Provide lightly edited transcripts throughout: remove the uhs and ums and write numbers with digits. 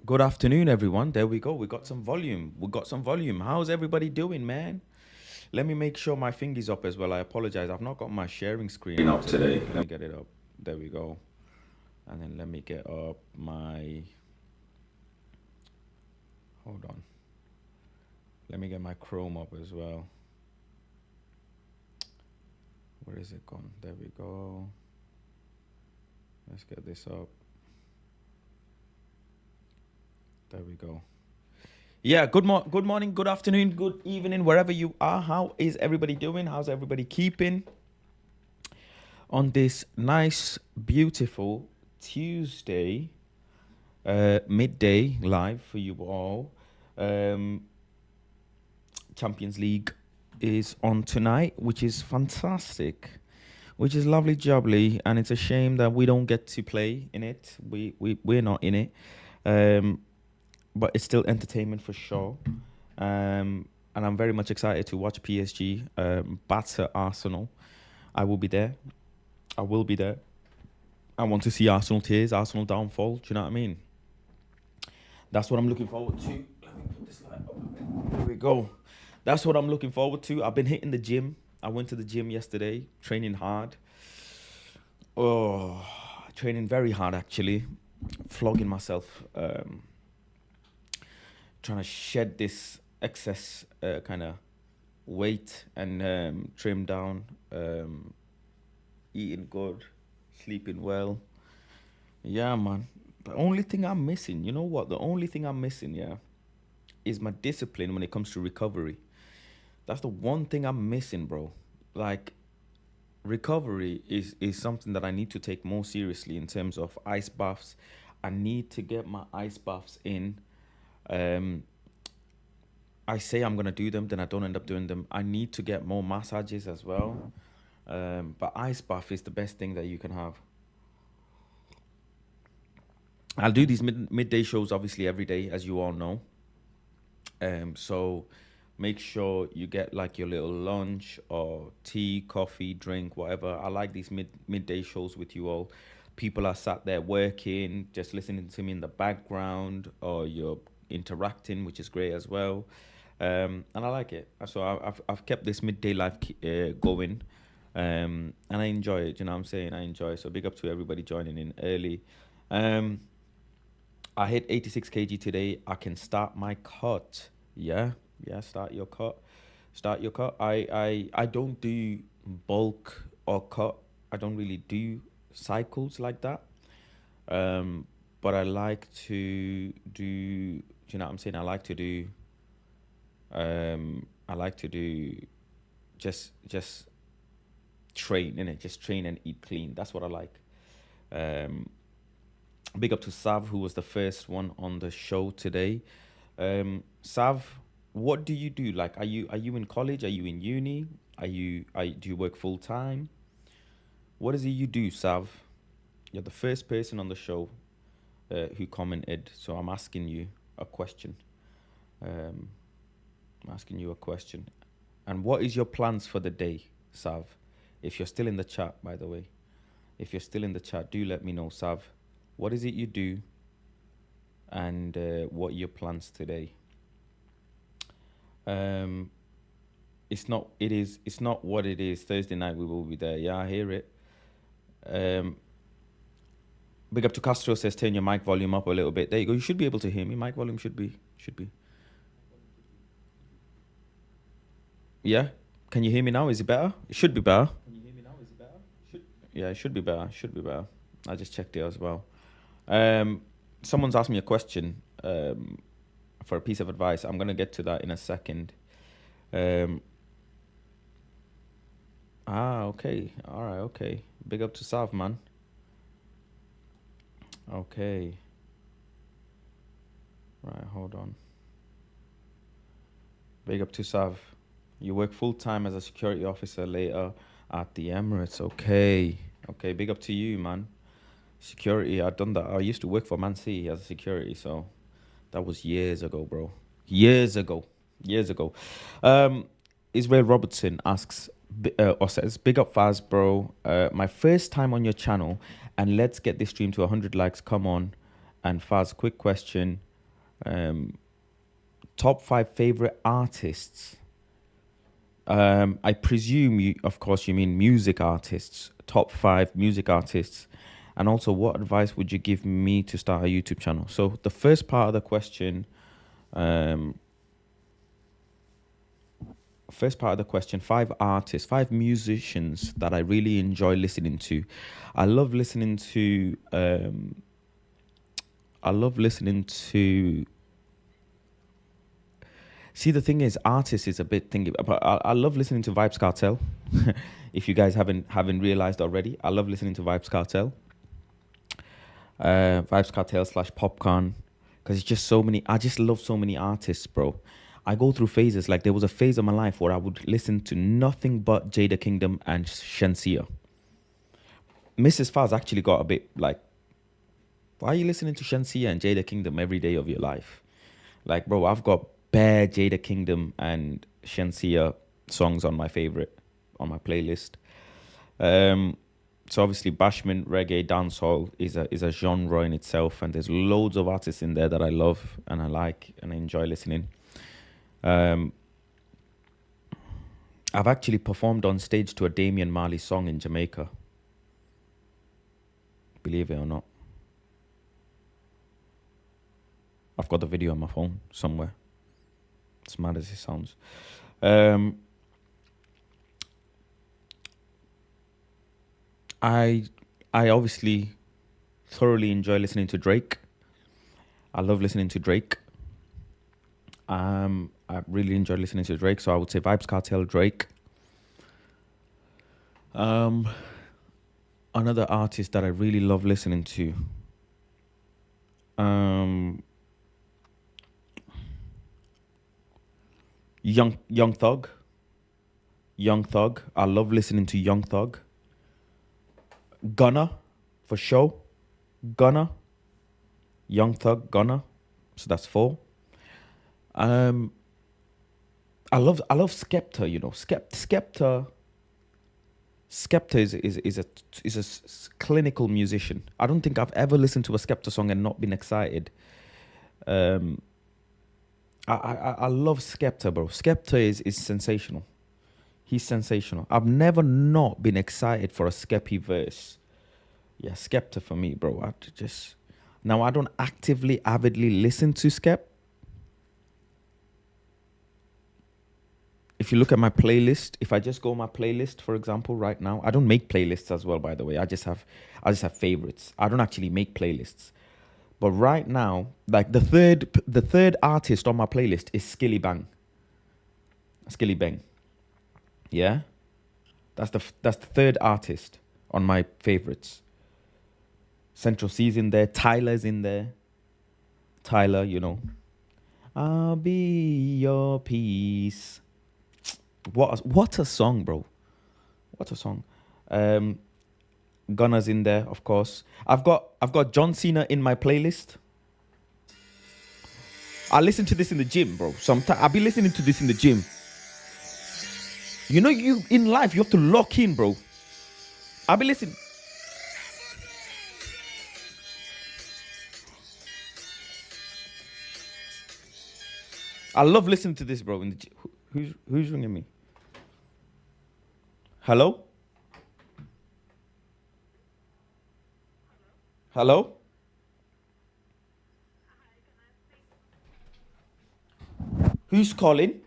Good afternoon, everyone. There we go. We got some volume. We got some volume. How's everybody doing, man? Let me make sure my finger's up as well. I apologize. I've not got my sharing screen up today. Let me get it up. There we go. And then let me get up my. Hold on. Let me get my Chrome up as well. Where is it gone? There we go. Let's get this up. There we go. Yeah, good morning, good afternoon, good evening, wherever you are. How is everybody doing? How's everybody keeping on this nice, beautiful Tuesday, midday live for you all? Champions League is on tonight, which is fantastic, which is lovely jubbly, and it's a shame that we don't get to play in it. We're not in it. But it's still entertainment for sure. And I'm very much excited to watch PSG batter Arsenal. I will be there. I will be there. I want to see Arsenal tears, Arsenal downfall. Do you know what I mean? That's what I'm looking forward to. Let me put this light up a bit. There we go. That's what I'm looking forward to. I've been hitting the gym. I went to the gym yesterday, training hard. Oh, training very hard actually. Flogging myself. Trying to shed this excess kind of weight and trim down, eating good, sleeping well. Yeah, man. The only thing I'm missing, you know what? The only thing I'm missing, yeah, is my discipline when it comes to recovery. That's the one thing I'm missing, bro. Like, recovery is something that I need to take more seriously in terms of ice baths. I need to get my ice baths in. I say I'm gonna do them, then I don't end up doing them. I need to get more massages as well. But ice bath is the best thing that you can have. I'll do these midday shows obviously every day, as you all know. So make sure you get like your little lunch or tea, coffee, drink, whatever. I like these midday shows with you all. People are sat there working, just listening to me in the background, or you're interacting, which is great as well. And I like it. So I've kept this midday life going, and I enjoy it. You know what I'm saying? I enjoy it. So big up to everybody joining in early. I hit 86 kg today. I can start my cut. Yeah, start your cut. Start your cut. I don't do bulk or cut. I don't really do cycles like that. But I like to do. You know what I'm saying? I like to do just train, innit? Just train and eat clean. That's what I like. Big up to Sav, who was the first one on the show today. Sav, what do you do? Like, are you in college? Are you in uni? Do you work full time? What is it you do, Sav? You're the first person on the show who commented, so I'm asking you a question. I'm asking you a question. And what is your plans for the day, Sav? If you're still in the chat, by the way. If you're still in the chat, do let me know, Sav. What is it you do? And what are your plans today? It's not what it is. Thursday night we will be there. Yeah, I hear it. Big up to Castro says turn your mic volume up a little bit. There you go. You should be able to hear me. Mic volume should be. Yeah? Can you hear me now? Is it better? It should be better. Yeah, it should be better. I just checked it as well. Someone's asked me a question for a piece of advice. I'm going to get to that in a second. Okay. All right, okay. Big up to Sav, man. Okay. Right, hold on. Big up to Sav. You work full-time as a security officer later at the Emirates. Okay, big up to you, man. Security, I've done that. I used to work for Man City as a security, so that was years ago, bro. Years ago. Israel Robertson asks, or says, big up Faz, bro. My first time on your channel, and let's get this stream to 100 likes. Come on. And Faz, quick question. Um, top five favorite artists. I presume you, of course, you mean music artists. Top five music artists, and also what advice would you give me to start a YouTube channel? So the first part of the question, um, five artists, five musicians that I really enjoy listening to. I love listening to. I love listening to. See, the thing is, artists is a bit thingy, but I love listening to Vibes Cartel. If you guys haven't realized already, I love listening to Vibes Cartel. Vibes Cartel slash Popcorn, because it's just so many. I just love so many artists, bro. I go through phases. Like there was a phase of my life where I would listen to nothing but Jada Kingdom and Shensia. Mrs. Faz actually got a bit like, why are you listening to Shensia and Jada Kingdom every day of your life? Like, bro, I've got bare Jada Kingdom and Shensia songs on my favorite, on my playlist. Um, so obviously bashment, reggae, dancehall is a genre in itself, and there's loads of artists in there that I love and I like and I enjoy listening. Um, I've actually performed on stage to a Damian Marley song in Jamaica, believe it or not. I've got the video on my phone somewhere. As mad as it sounds. Um, I I obviously thoroughly enjoy listening to Drake. I love listening to Drake. I really enjoy listening to Drake, so I would say Vibes Cartel, Drake. Um, another artist that I really love listening to. Um, Young Thug. Young Thug. I love listening to Young Thug. Gunna, for sure. Gunna. Young Thug, Gunna. So that's four. Um, I love Skepta. You know, Skepta is a clinical musician. I don't think I've ever listened to a Skepta song and not been excited. Um, I love Skepta, bro. Skepta is sensational. He's sensational. I've never not been excited for a Skeppy verse. Yeah, Skepta for me, bro. Now I don't actively, avidly listen to Skep. If you look at my playlist, if I just go my playlist, for example, right now, I don't make playlists as well, by the way. I just have favorites. I don't actually make playlists. But right now, like the third artist on my playlist is Skilly Bang. Skilly Bang. Yeah? That's the third artist on my favorites. Central C's in there, Tyler's in there. Tyler, I'll be your peace. What a song, bro. What a song. Um Gunna's in there, of course. I've got John Cena in my playlist. I listen to this in the gym, bro. Sometimes I'll be listening to this in the gym. You in life you have to lock in, bro. I'll be listening. I love listening to this, bro. In the gym. Who's ringing me? Hello? Hello? Who's calling?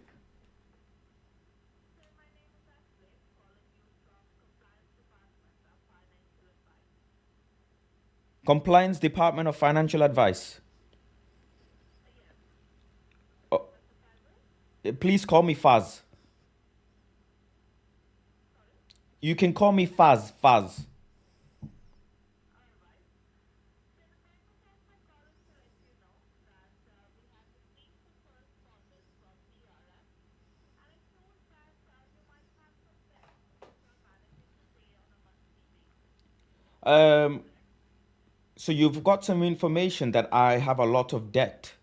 Compliance Department of Financial Advice. Oh, please call me Faz. You can call me Faz. Faz. Um, so you've got some information that I have a lot of debt.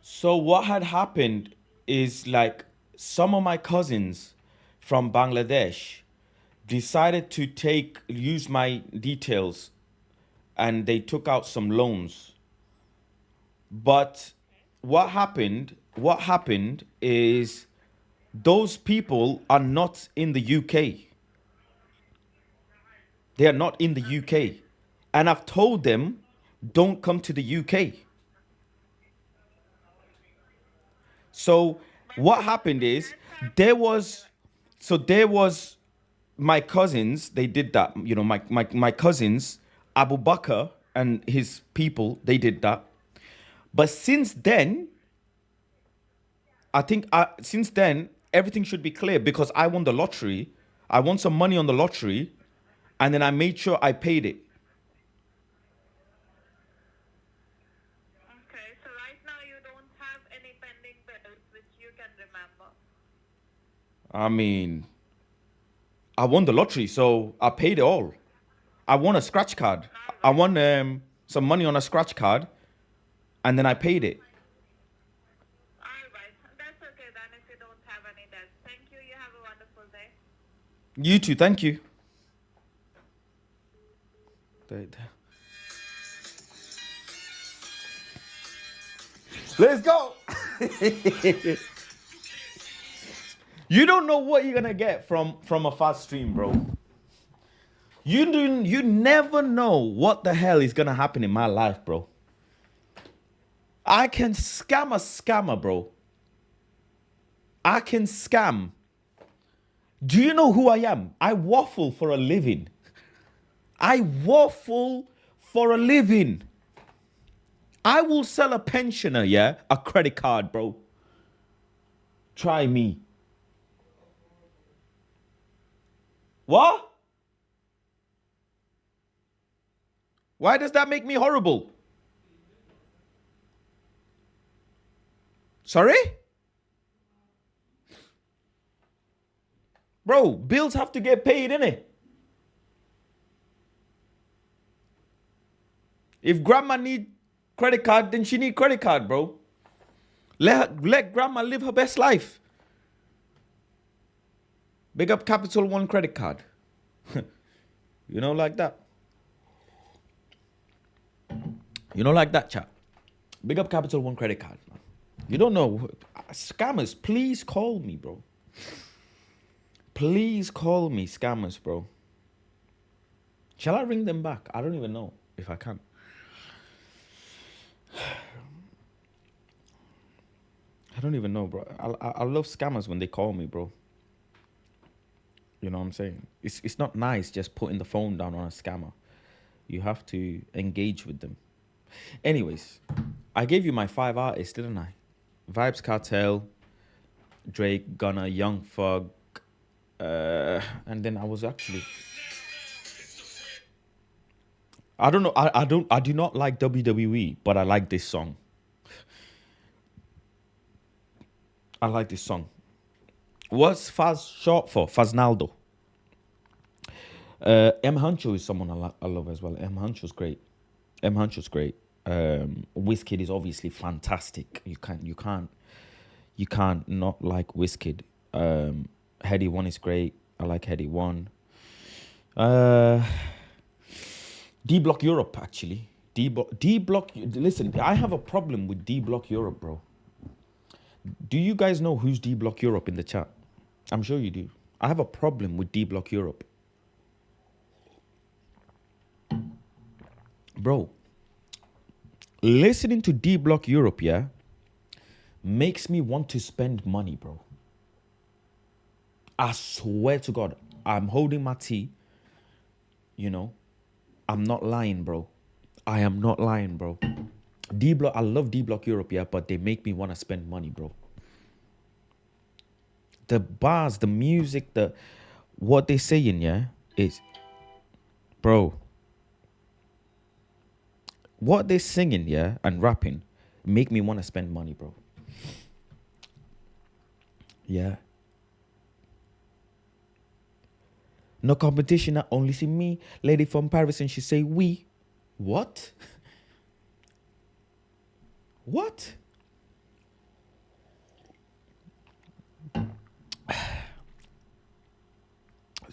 So what had happened is like some of my cousins from Bangladesh decided to use my details, and they took out some loans. But what happened is those people are not in the UK. They are not in the UK. And I've told them, don't come to the UK. So what happened is there was there was my cousins, they did that. You know, my cousins, Abu Bakr and his people, they did that. But since then, I think since then, everything should be clear because I won the lottery. I won some money on the lottery, and then I made sure I paid it. Okay, so right now you don't have any pending bills which you can remember. I mean, I won the lottery, so I paid it all. I won a scratch card. All I right. won some money on a scratch card, and then I paid it. All right. That's okay then if you don't have any debts. Thank you. You have a wonderful day. You too. Thank you. Let's go. You don't know what you're gonna get from a fast stream, bro. You never know what the hell is gonna happen in my life, bro. I can scam a scammer, bro. I can scam. Do you know who I am? I waffle for a living. I waffle for a living. I will sell a pensioner, yeah, a credit card, bro. Try me. What? Why does that make me horrible? Sorry? Bro, bills have to get paid, innit? If grandma need credit card, then she need credit card, bro. Let grandma live her best life. Big up Capital One credit card. You know, like that. You know, like that, chat. Big up Capital One credit card, man. You don't know. Scammers, please call me, bro. Please call me, scammers, bro. Shall I ring them back? I don't even know if I can. I don't even know, bro. I love scammers when they call me, bro. You know what I'm saying? It's not nice just putting the phone down on a scammer. You have to engage with them. Anyways, I gave you my 5 artists, didn't I? Vibes Cartel, Drake, Gunna, Young Thug, and then I was actually. I don't know. I do not like WWE, but I like this song. I like this song. What's Faz short for? Faznaldo. M Huncho is someone I love as well. M Huncho's great. M Huncho's great. Wizkid is obviously fantastic. You can't not like Wizkid. Heady One is great. I like Heady One. D Block Europe actually. D Block. Listen, I have a problem with D Block Europe, bro. Do you guys know who's D Block Europe in the chat? I'm sure you do. I have a problem with D Block Europe. Bro, listening to D Block Europe, yeah, makes me want to spend money, bro. I swear to God, I'm holding my tea. You know, I'm not lying, bro. I am not lying, bro. D Block, I love D Block Europe, yeah, but they make me want to spend money, bro. The bars, the music, what they saying, yeah, is, bro. What they're singing, yeah, and rapping, make me want to spend money, bro. Yeah. No competition, I only see me. Lady from Paris, and she say we. What? What?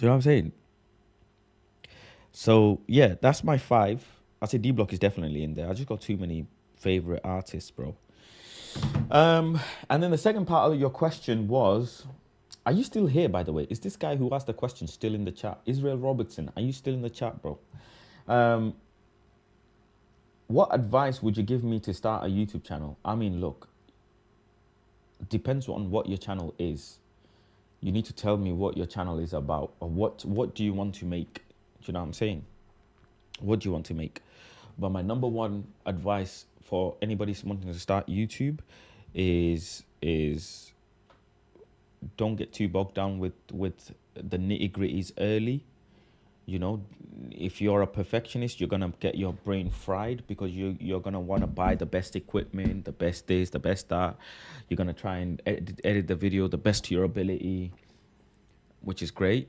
Do you know what I'm saying? So yeah, that's my five. I say D Block is definitely in there. I just got too many favorite artists, bro. And then the second part of your question was, are you still here, by the way? Is this guy who asked the question still in the chat? Israel Robertson, are you still in the chat, bro? Um, what advice would you give me to start a YouTube channel? I mean, look, depends on what your channel is. You need to tell me what your channel is about, or what do you want to make? Do you know what I'm saying? What do you want to make? But my number one advice for anybody wanting to start YouTube is don't get too bogged down with the nitty gritties early. You know, if you're a perfectionist, you're gonna get your brain fried because you're gonna want to buy the best equipment, the best this, the best that. You're gonna try and edit the video the best to your ability, which is great,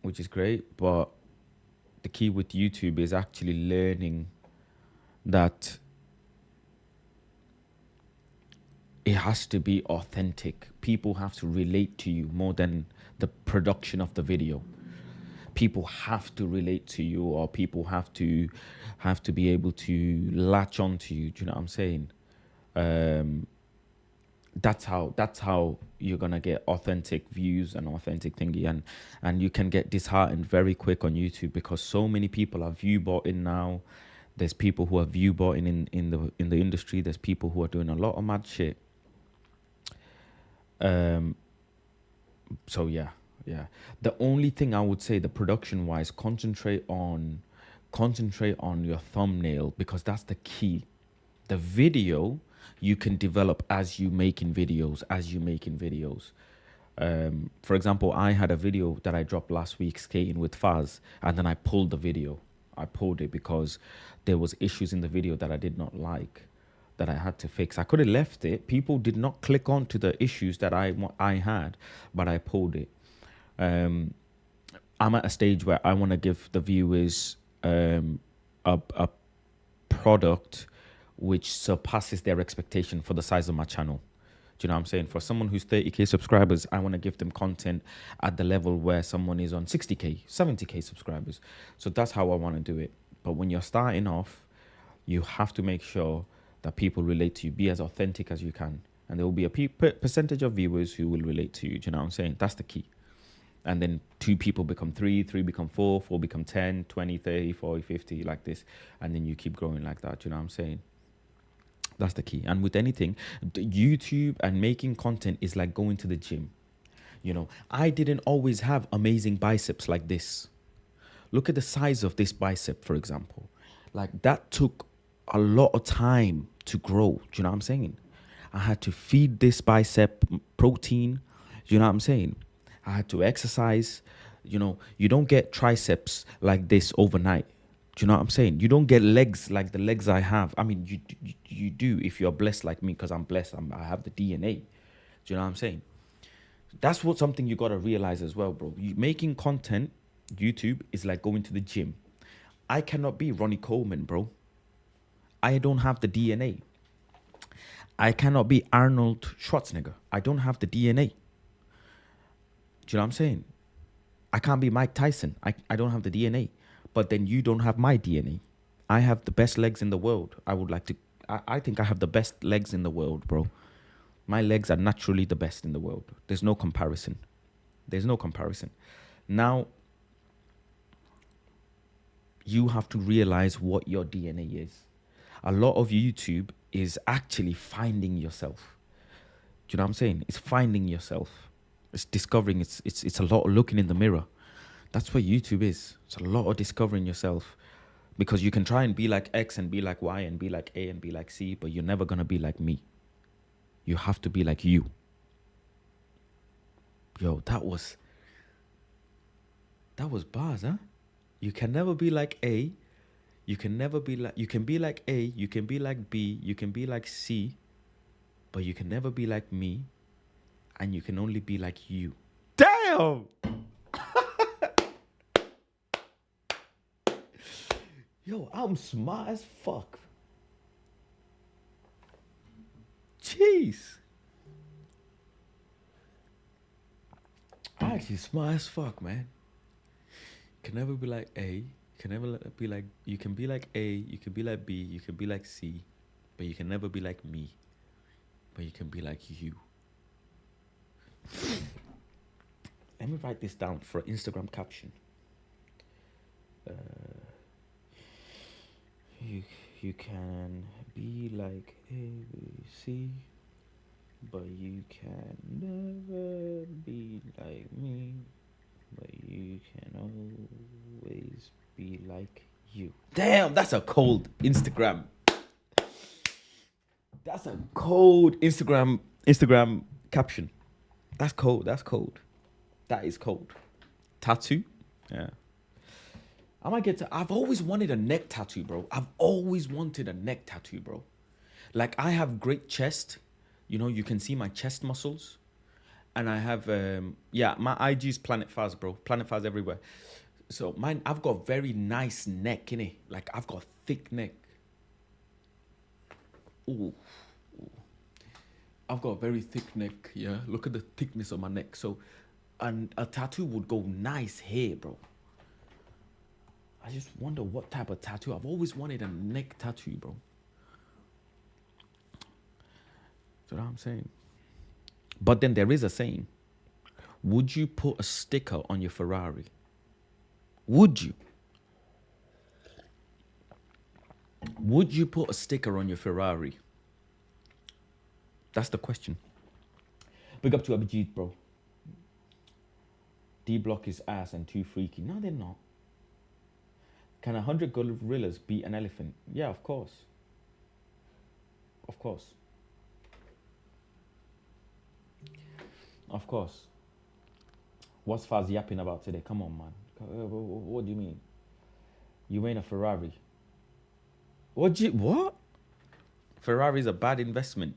But the key with YouTube is actually learning that it has to be authentic. People have to relate to you more than the production of the video. People have to relate to you, or people have to be able to latch on to you. Do you know what I'm saying? That's how you're gonna get authentic views and authentic thingy, and you can get disheartened very quick on YouTube because so many people are view botting now. There's people who are view botting in the industry. There's people who are doing a lot of mad shit. So yeah. The only thing I would say, the production wise, concentrate on your thumbnail, because that's the key. The video you can develop as you making videos. For example, I had a video that I dropped last week, skating with Faz, and then I pulled the video. I pulled it because there was issues in the video that I did not like, that I had to fix. I could have left it. People did not click on to the issues that I had, but I pulled it. I'm at a stage where I want to give the viewers a product which surpasses their expectation for the size of my channel. Do you know what I'm saying? For someone who's 30k subscribers, I want to give them content at the level where someone is on 60k, 70k subscribers. So that's how I want to do it. But when you're starting off, you have to make sure that people relate to you. Be as authentic as you can. And there will be a percentage of viewers who will relate to you. Do you know what I'm saying? That's the key. And then 2 people become 3, 3 become 4, 4 become 10, 20, 30, 40, 50, like this. And then you keep growing like that. Do you know what I'm saying? That's the key. And with anything, YouTube and making content is like going to the gym. You know, I didn't always have amazing biceps like this. Look at the size of this bicep, for example. Like, that took a lot of time to grow. Do you know what I'm saying? I had to feed this bicep protein. Do you know what I'm saying? I had to exercise. You know, you don't get triceps like this overnight. Do you know what I'm saying? You don't get legs like the legs I have. I mean, you do if you're blessed like me, because I'm blessed. I have the DNA. Do you know what I'm saying? That's something you got to realize as well, bro. Making content, YouTube, is like going to the gym. I cannot be Ronnie Coleman, bro. I don't have the DNA. I cannot be Arnold Schwarzenegger. I don't have the DNA. Do you know what I'm saying? I can't be Mike Tyson. I don't have the DNA. But then you don't have my DNA. I have the best legs in the world. I think I have the best legs in the world, bro. My legs are naturally the best in the world. There's no comparison. Now, you have to realize what your DNA is. A lot of YouTube is actually finding yourself. Do you know what I'm saying? It's finding yourself. It's discovering. It's a lot of looking in the mirror. That's what YouTube is. It's a lot of discovering yourself, because you can try and be like X and be like Y and be like A and be like C, but you're never going to be like me. You have to be like you. Yo, that was bars, huh? You can never be like A. You can be like A, you can be like B, you can be like C, but you can never be like me, and you can only be like you. Damn! Yo, I'm smart as fuck. Jeez. I'm actually smart as fuck, man. Can never be like A. Can never be like. You can be like A. You can be like B. You can be like C, but you can never be like me. But you can be like you. Let me write this down for an Instagram caption. You you can be like A, B, C, but you can never be like me. But you can always be like you. Damn, that's a cold Instagram. That's a cold Instagram caption. That's cold. That's cold. That is cold. Tattoo? Yeah. I might get to. I've always wanted a neck tattoo, bro. I've always wanted a neck tattoo, bro. Like I have great chest. You know, you can see my chest muscles. And I have yeah, my IG is Planetfaz, bro. Planetfaz everywhere. So mine, I've got very nice neck, innit? Like I've got thick neck. Ooh. I've got a very thick neck, yeah. Look at the thickness of my neck. So and a tattoo would go nice here, bro. I just wonder what type of tattoo. I've always wanted a neck tattoo, bro. You know what I'm saying? But then there is a saying. Would you put a sticker on your Ferrari? Would you? Would you put a sticker on your Ferrari? That's the question. Big up to Abhijit, bro. D-Block is ass and too freaky. No, they're not. Can 100 gorillas beat an elephant? Yeah, of course. Of course. Of course. What's Faz yapping about today? Come on, man. What do you mean? You ain't a Ferrari. What? Ferrari's a bad investment.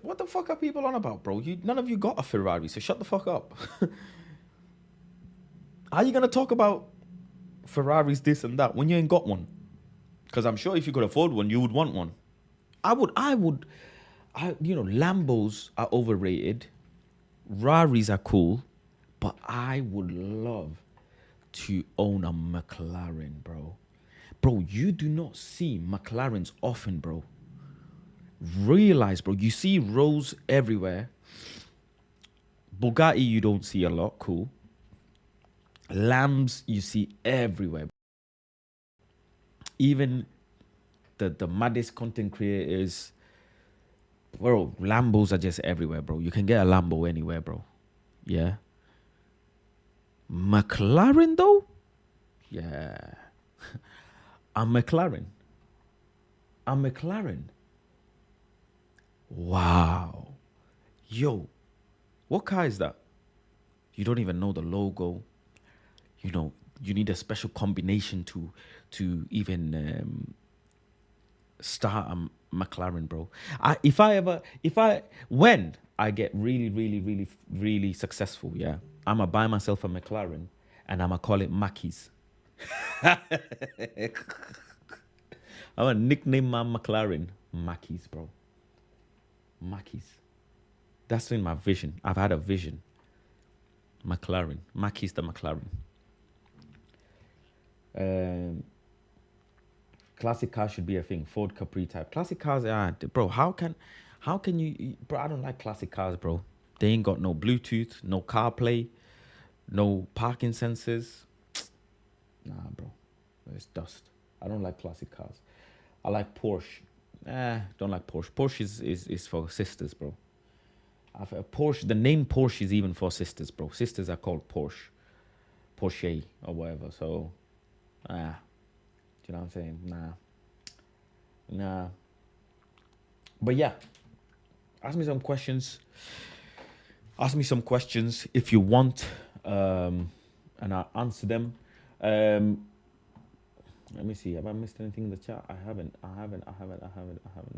What the fuck are people on about, bro? None of you got a Ferrari, so shut the fuck up. How you gonna talk about Ferraris this and that when you ain't got one? Because I'm sure if you could afford one, you would want one. You know, Lambos are overrated. Raris are cool, but I would love to own a McLaren, bro. Bro, you do not see McLarens often, bro. Realize, bro, you see Rolls everywhere. Bugatti, you don't see a lot. Cool. Lambs, you see everywhere. Even the maddest content creators, bro, Lambos are just everywhere, bro. You can get a Lambo anywhere, bro. Yeah. McLaren, though? Yeah. A McLaren. Wow. Yo, what car is that? You don't even know the logo. You know, you need a special combination to even start a McLaren, bro. When I get really successful, yeah, I'ma buy myself a McLaren and I'ma call it Mackies. I'm gonna nickname my McLaren Mackies, bro. Mackies. That's in my vision. I've had a vision. McLaren. Mackies the McLaren. Classic cars should be a thing. Ford Capri type. Classic cars, bro. How can you, bro? I don't like classic cars, bro. They ain't got no Bluetooth, no CarPlay, no parking sensors. Nah, bro. It's dust. I don't like classic cars. I like Porsche. Don't like Porsche. Porsche is for sisters, bro. Porsche. The name Porsche is even for sisters, bro. Sisters are called Porsche or whatever. So, do you know what I'm saying? Nah. But yeah, ask me some questions. Ask me some questions if you want, and I'll answer them. Let me see. Have I missed anything in the chat? I haven't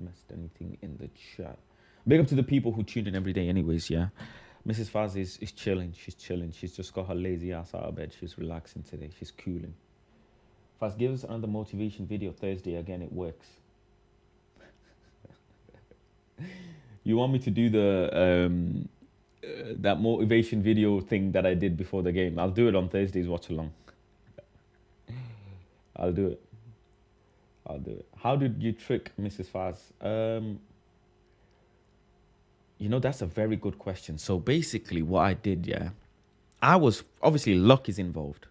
missed anything in the chat. Big up to the people who tune in every day anyways, yeah. Mrs. Faz is chilling. She's chilling. She's just got her lazy ass out of bed. She's relaxing today. She's cooling. Faz, give us another motivation video Thursday. Again, it works. You want me to do the that motivation video thing that I did before the game. I'll do it on Thursday's watch along. I'll do it. I'll do it. How did you trick Mrs. Faz? That's a very good question. So basically, what I did, yeah, I was obviously luck is involved.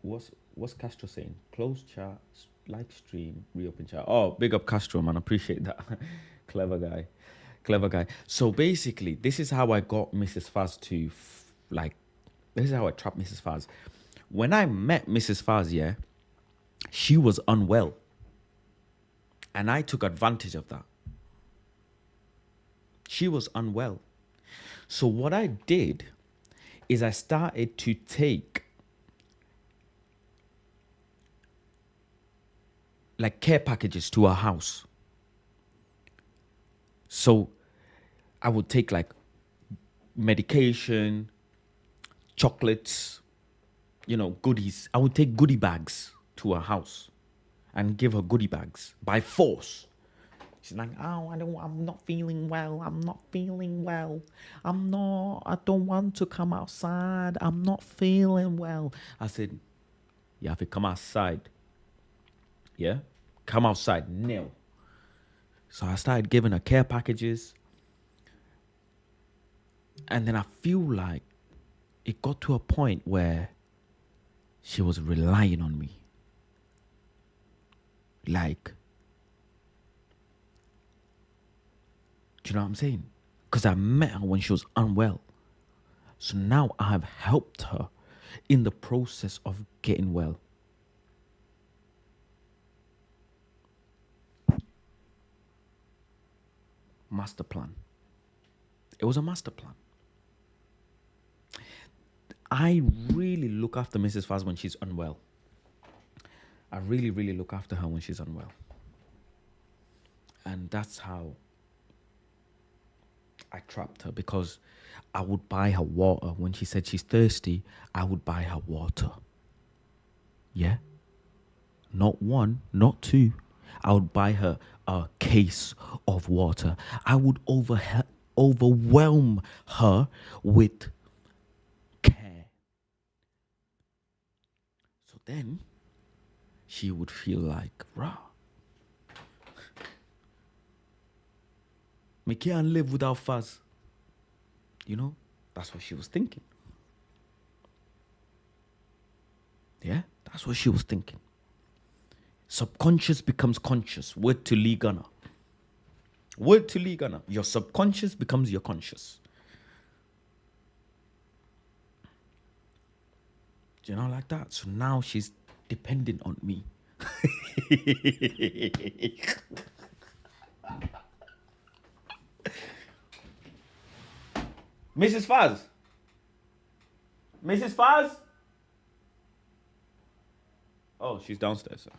What's Castro saying? Close chat, like stream, reopen chat. Oh, big up Castro, man. Appreciate that. Clever guy. Clever guy. So basically, this is how I got Mrs. Faz to this is how I trapped Mrs. Faz. When I met Mrs. Faz, yeah, she was unwell. And I took advantage of that. She was unwell. So what I did is I started to take like care packages to her house. So I would take like medication, chocolates, goodies. I would take goodie bags to her house and give her goodie bags by force. She's like, oh, I'm not feeling well. I don't want to come outside. I'm not feeling well. I said, you have to come outside. Yeah? Come outside now. So I started giving her care packages. And then I feel like it got to a point where she was relying on me. Like, do you know what I'm saying? Because I met her when she was unwell. So now I have helped her in the process of getting well. Master plan. It was a master plan. I really look after Mrs. Faz when she's unwell. I really, really look after her when she's unwell. And that's how I trapped her, because I would buy her water. When she said she's thirsty, I would buy her water. Yeah? Not one, not two. I would buy her a case of water. I would overwhelm her with care. So then she would feel like, rah, me can't live without Faz. That's what she was thinking. Yeah, that's what she was thinking. Subconscious becomes conscious. Word to Lee Gunner. Word to Lee Gunner. Your subconscious becomes your conscious. Like that. So now she's dependent on me. Mrs. Faz. Mrs. Faz? Oh, she's downstairs, sir.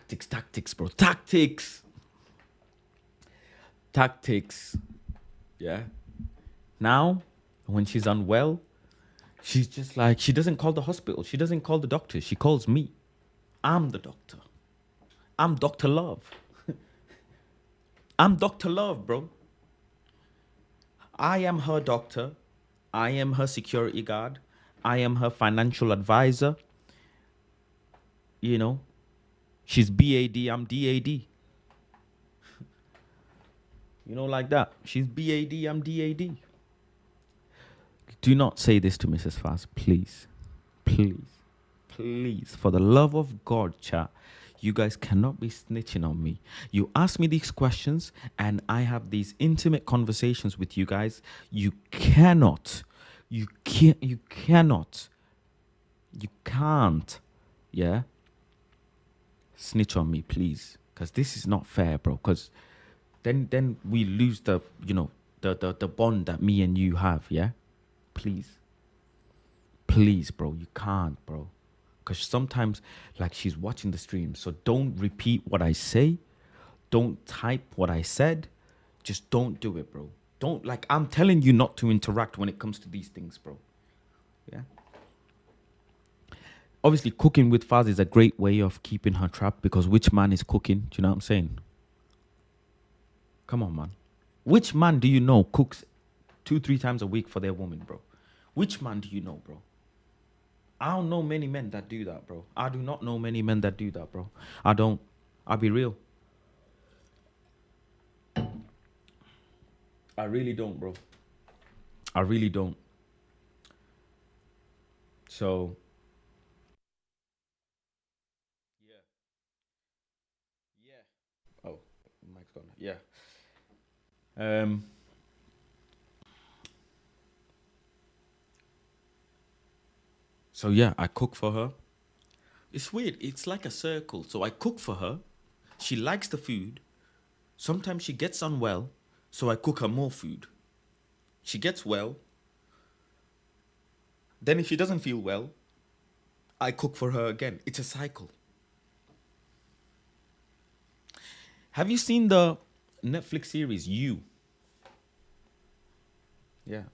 Tactics, bro. Tactics. Yeah. Now, when she's unwell, she's just like, she doesn't call the hospital. She doesn't call the doctor. She calls me. I'm the doctor. I'm Dr. Love. I'm Dr. Love, bro. I am her doctor. I am her security guard. I am her financial advisor. She's BAD, I'm DAD. Like that. She's BAD, I'm DAD. Do not say this to Mrs. Faz, please. Please. For the love of God, chat. You guys cannot be snitching on me. You ask me these questions and I have these intimate conversations with you guys. You can't, yeah? Snitch on me, please, because this is not fair, bro. Because then we lose the the bond that me and you have. Yeah, please, bro. You can't, bro. Because sometimes, like, she's watching the stream. So don't repeat what I say. Don't type what I said. Just don't do it, bro. Don't, like, I'm telling you not to interact when it comes to these things, bro. Yeah. Obviously, cooking with Faz is a great way of keeping her trapped, because which man is cooking? Do you know what I'm saying? Come on, man. Which man do you know cooks 2-3 times a week for their woman, bro? Which man do you know, bro? I don't know many men that do that, bro. I do not know many men that do that, bro. I don't. I'll be real. I really don't, bro. I really don't. So, yeah. Yeah. Oh, mic's gone. Yeah. Um. So yeah, I cook for her. It's weird. It's like a circle. So I cook for her. She likes the food. Sometimes she gets unwell, so I cook her more food. She gets well. Then if she doesn't feel well, I cook for her again. It's a cycle. Have you seen the Netflix series You? Yeah.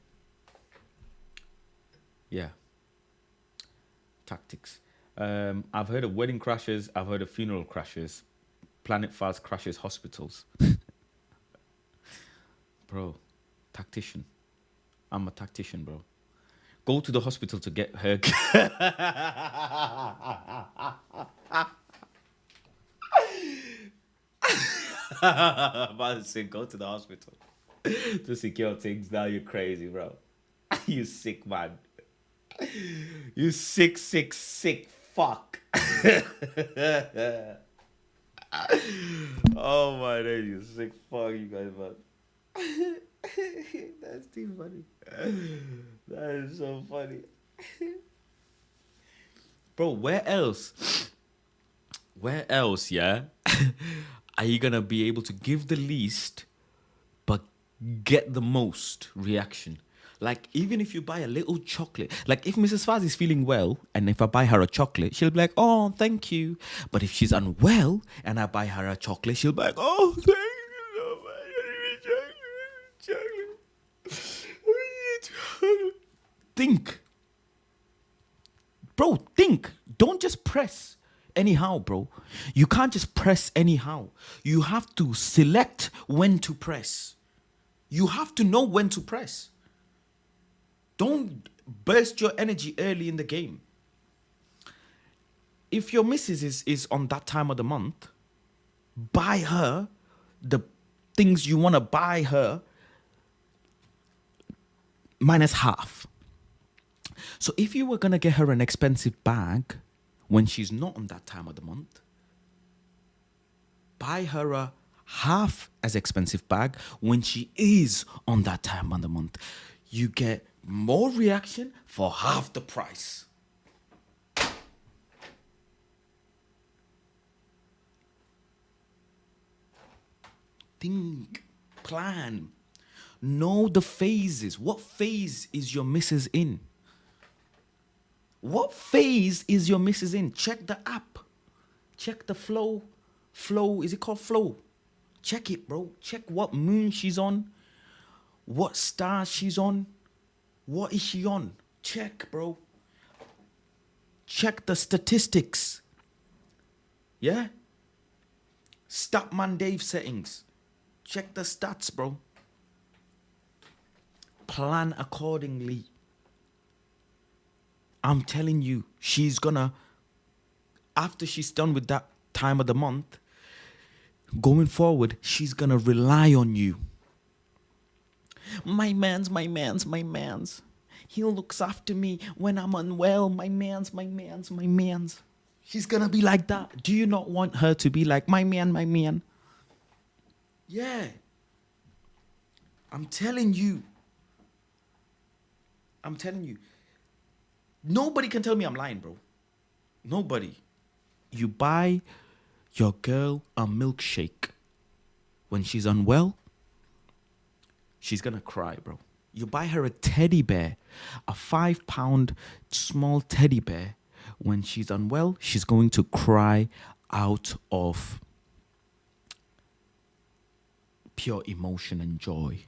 Yeah. Tactics. I've heard of wedding crashes. I've heard of funeral crashes. Planetfaz crashes hospitals. Bro, tactician. I'm a tactician, bro. Go to the hospital to get her. I'm about to say, go to the hospital to secure things. Now you're crazy, bro. You sick man. You sick, sick, sick fuck. Oh my days, you sick fuck, you guys, man. That's too funny. That is so funny. Bro, where else? Where else, yeah? Are you gonna be able to give the least but get the most reaction? Like, even if you buy a little chocolate, like if Mrs. Faz is feeling well and if I buy her a chocolate, she'll be like, oh, thank you. But if she's unwell and I buy her a chocolate, she'll be like, oh, thank you so much. Chocolate. Think. Bro, think. Don't just press anyhow, bro. You can't just press anyhow. You have to select when to press. You have to know when to press. Don't burst your energy early in the game. If your missus is on that time of the month, buy her the things you want to buy her minus half. So if you were going to get her an expensive bag when she's not on that time of the month, buy her a half as expensive bag when she is on that time of the month. You get more reaction for half the price. Think, plan, know the phases. What phase is your missus in? What phase is your missus in? Check the app. Check the flow. Flow, is it called flow? Check it, bro. Check what moon she's on. What star she's on. What is she on? Check, bro. Check the statistics. Yeah? Statman Dave settings. Check the stats, bro. Plan accordingly. I'm telling you, she's gonna, after she's done with that time of the month, going forward, she's gonna rely on you. My man's. He looks after me when I'm unwell. My man's. She's gonna be like that. Do you not want her to be like, my man? Yeah. I'm telling you. Nobody can tell me I'm lying, bro. Nobody. You buy your girl a milkshake when she's unwell, she's gonna cry, bro. You buy her a teddy bear, a 5-pound small teddy bear When she's unwell, she's going to cry out of pure emotion and joy.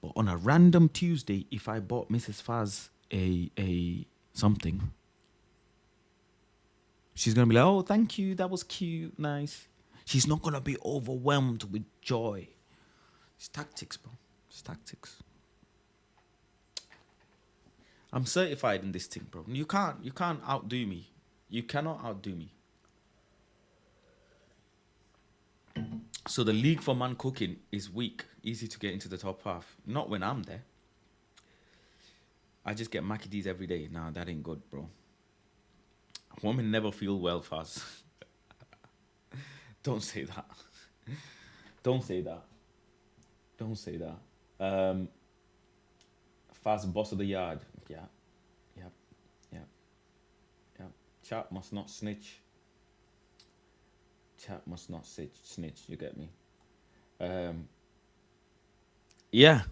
But on a random Tuesday, if I bought Mrs. Faz a something, she's gonna be like, "Oh, thank you, that was cute, nice." She's not gonna be overwhelmed with joy. It's tactics, bro. It's tactics. I'm certified in this thing, bro. You can't outdo me. You cannot outdo me. So the league for man cooking is weak, easy to get into the top half. Not when I'm there. I just get Mackie D's every day. Nah, that ain't good, bro. Women never feel well fast. Don't say that. Don't say that. Don't say that. Fast boss of the yard. Yeah. Yep. Yep. Yep. Chap must not snitch. Chap must not snitch. You get me? Yeah.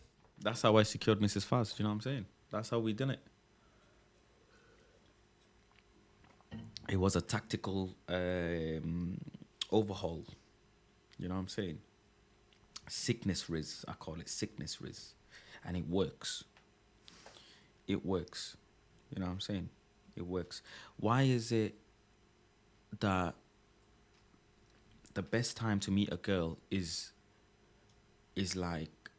That's how I secured Mrs. Faz. You know what I'm saying? That's how we done it. It was a tactical overhaul. You know what I'm saying? Sickness riz, I call it sickness riz. And it works. It works. You know what I'm saying? It works. Why is it that the best time to meet a girl is like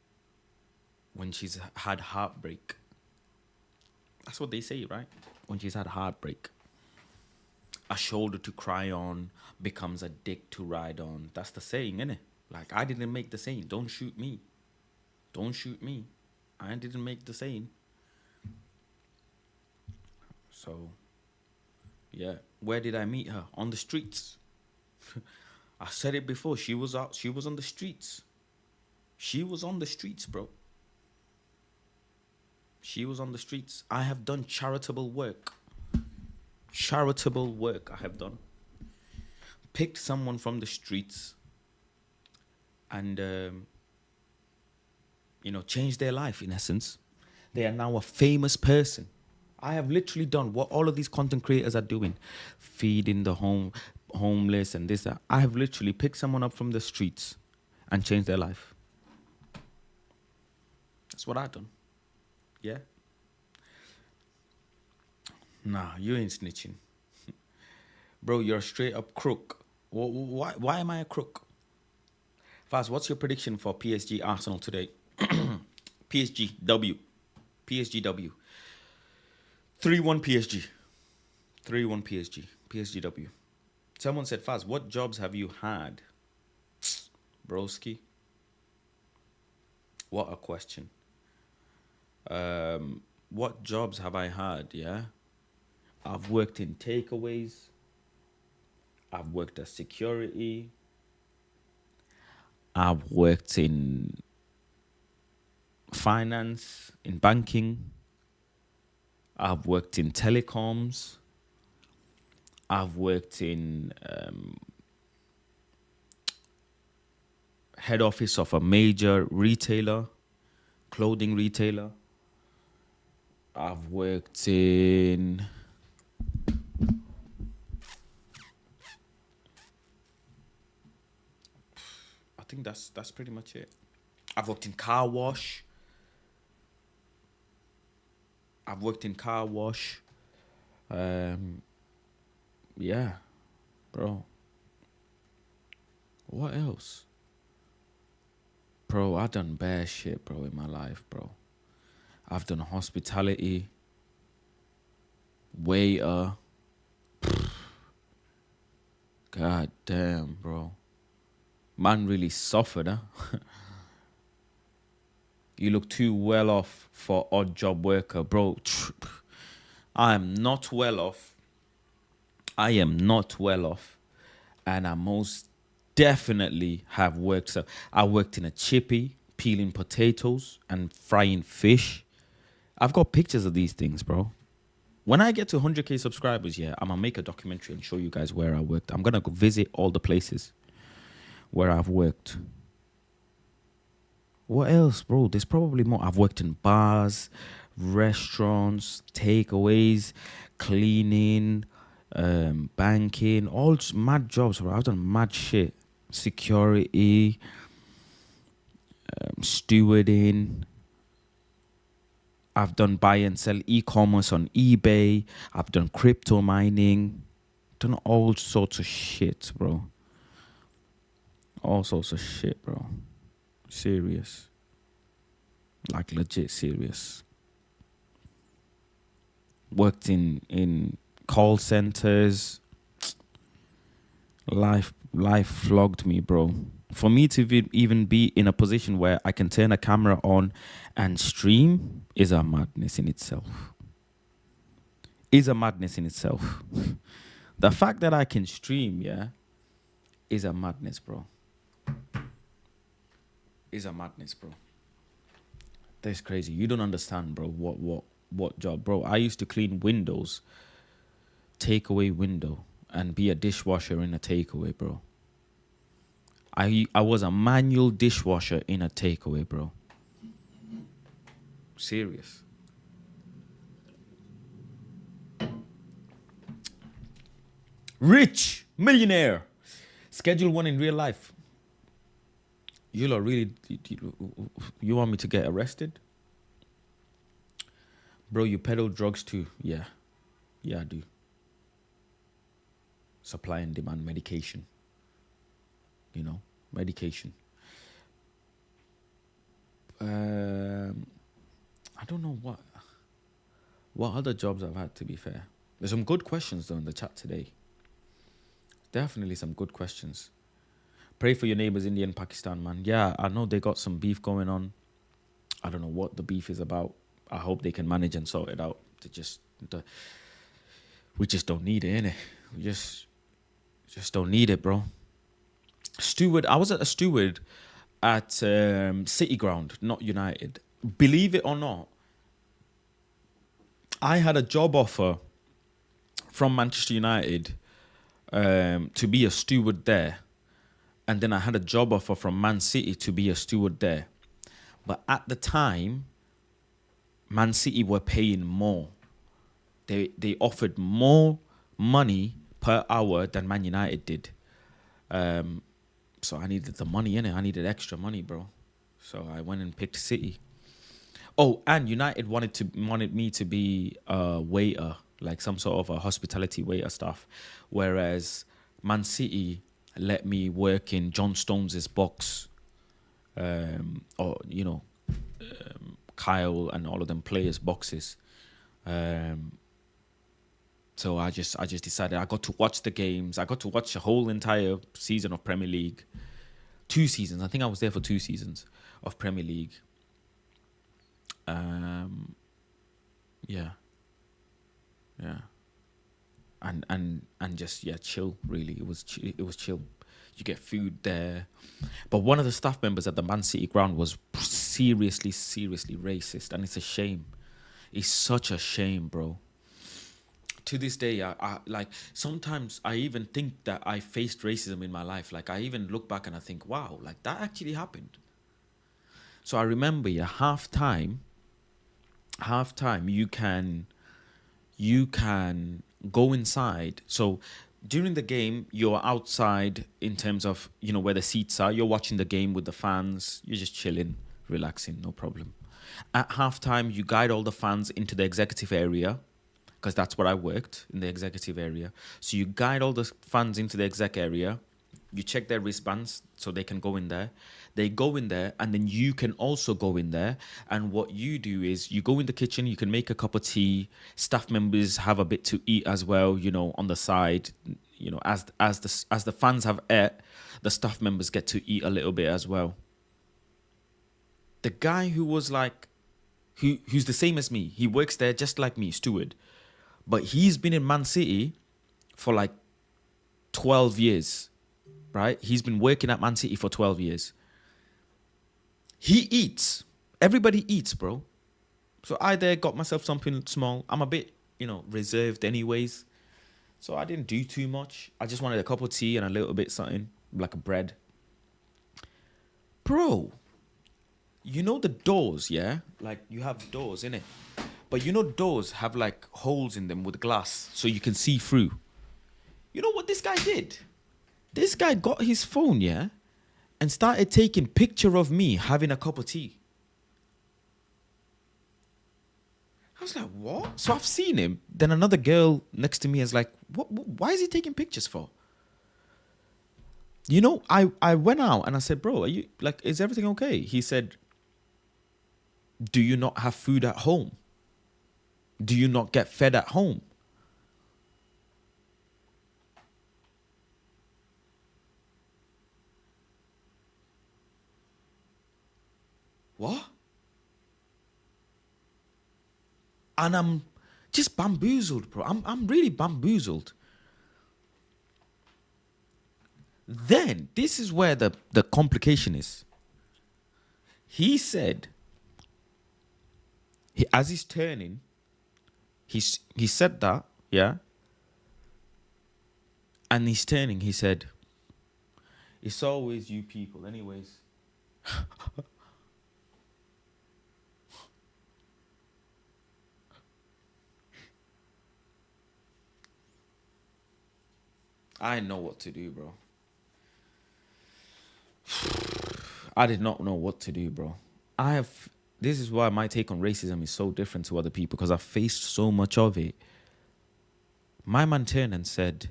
when she's had heartbreak? That's what they say, right? When she's had heartbreak. A shoulder to cry on becomes a dick to ride on. That's the saying, innit? Like, I didn't make the saying. Don't shoot me. Don't shoot me. I didn't make the saying. So, yeah. Where did I meet her? On the streets. I said it before. She was out. She was on the streets. She was on the streets, bro. She was on the streets. I have done charitable work. Charitable work I have done. Picked someone from the streets and, changed their life in essence. They are now a famous person. I have literally done what all of these content creators are doing. Feeding the homeless and this, that. I have literally picked someone up from the streets and changed their life. That's what I've done. Yeah. Nah, you ain't snitching. Bro, you're a straight up crook. Why am I a crook? Faz, what's your prediction for PSG Arsenal today? PSG W. PSG W. 3-1 PSG. 3-1 PSG. PSG W. Someone said, Faz, what jobs have you had? Broski. What a question. What jobs have I had, yeah? I've worked in takeaways. I've worked as security. I've worked in finance, in banking. I've worked in telecoms. I've worked in head office of a major retailer, clothing retailer. I've worked in... I think that's pretty much it. I've worked in car wash. Yeah, bro. What else? Bro, I've done bad shit, bro, in my life, bro. I've done hospitality, waiter. God damn, bro. Man really suffered, huh? You look too well off for odd job worker, bro. I am not well off. I am not well off. And I most definitely have worked. So I worked in a chippy, peeling potatoes and frying fish. I've got pictures of these things, bro. When I get to 100k subscribers, yeah, I'm going to make a documentary and show you guys where I worked. I'm going to go visit all the places where I've worked. What else, bro? There's probably more. I've worked in bars, restaurants, takeaways, cleaning, banking, all mad jobs, bro. I've done mad shit. Security, stewarding. I've done buy and sell e-commerce on eBay. I've done crypto mining. Done all sorts of shit, bro. All sorts of shit, bro. Serious. Like legit serious. Worked in call centers. Life flogged me, bro. For me to even be in a position where I can turn a camera on and stream is a madness in itself. Is a madness in itself. The fact that I can stream, yeah, is a madness, bro. Is a madness, bro. That's crazy. You don't understand, bro. What job, bro? I used to clean windows, takeaway window, and be a dishwasher in a takeaway, bro. I was a manual dishwasher in a takeaway, bro. Serious. Rich millionaire. Schedule one in real life. You lot really, you want me to get arrested? Bro, you peddle drugs too. Yeah, I do. Supply and demand medication. You know, medication. I don't know what other jobs I've had, to be fair. There's some good questions though in the chat today. Definitely some good questions. Pray for your neighbors, India and Pakistan, man. Yeah, I know they got some beef going on. I don't know what the beef is about. I hope they can manage and sort it out. We just don't need it, innit? We just don't need it, bro. Steward. I was at a steward at City Ground, not United. Believe it or not, I had a job offer from Manchester United to be a steward there. And then I had a job offer from Man City to be a steward there. But at the time, Man City were paying more. They offered more money per hour than Man United did. So I needed the money, innit? I needed extra money, bro. So I went and picked City. Oh, and United wanted me to be a waiter, like some sort of a hospitality waiter stuff. Whereas Man City let me work in John Stones' box. Or, you know, Kyle and all of them players' boxes. So I just decided I got to watch the games. I got to watch the whole entire season of Premier League. 2 seasons. I think I was there for 2 seasons of Premier League. Yeah. And just chill. Really, it was chill. You get food there, but one of the staff members at the Man City ground was seriously racist, and it's a shame. It's such a shame, bro. To this day, I like sometimes I even think that I faced racism in my life. Like I even look back and I think, wow, like that actually happened. So I remember, halftime, you can go inside. So during the game, you're outside in terms of, where the seats are. You're watching the game with the fans. You're just chilling, relaxing, no problem. At halftime, you guide all the fans into the executive area, because that's where I worked, in the executive area. So you guide all the fans into the exec area. You check their wristbands so they can go in there. They go in there, and then you can also go in there. And what you do is you go in the kitchen, you can make a cup of tea. Staff members have a bit to eat as well, on the side. As the fans have ate, the staff members get to eat a little bit as well. The guy who was like, who's the same as me, he works there just like me, steward. But he's been in Man City for like 12 years, right? He's been working at Man City for 12 years. He eats. Everybody eats, bro. So I there got myself something small. I'm a bit, reserved anyways. So I didn't do too much. I just wanted a cup of tea and a little bit something, like a bread. Bro, the doors, yeah? Like you have doors, innit? But doors have like holes in them with glass so you can see through. You know what this guy did? This guy got his phone, yeah, and started taking picture of me having a cup of tea. I was like, what? So I've seen him. Then another girl next to me is like, what why is he taking pictures for? You know, I went out and I said, bro, are you like, is everything okay? He said, do you not have food at home? Do you not get fed at home? What? And I'm just bamboozled, bro. I'm really bamboozled. Then this is where the complication is. He said, as he's turning, he said that, yeah. And he's turning, he said, it's always you people, anyways. I know what to do, bro. I did not know what to do, bro. This is why my take on racism is so different to other people, because I've faced so much of it. My man turned and said,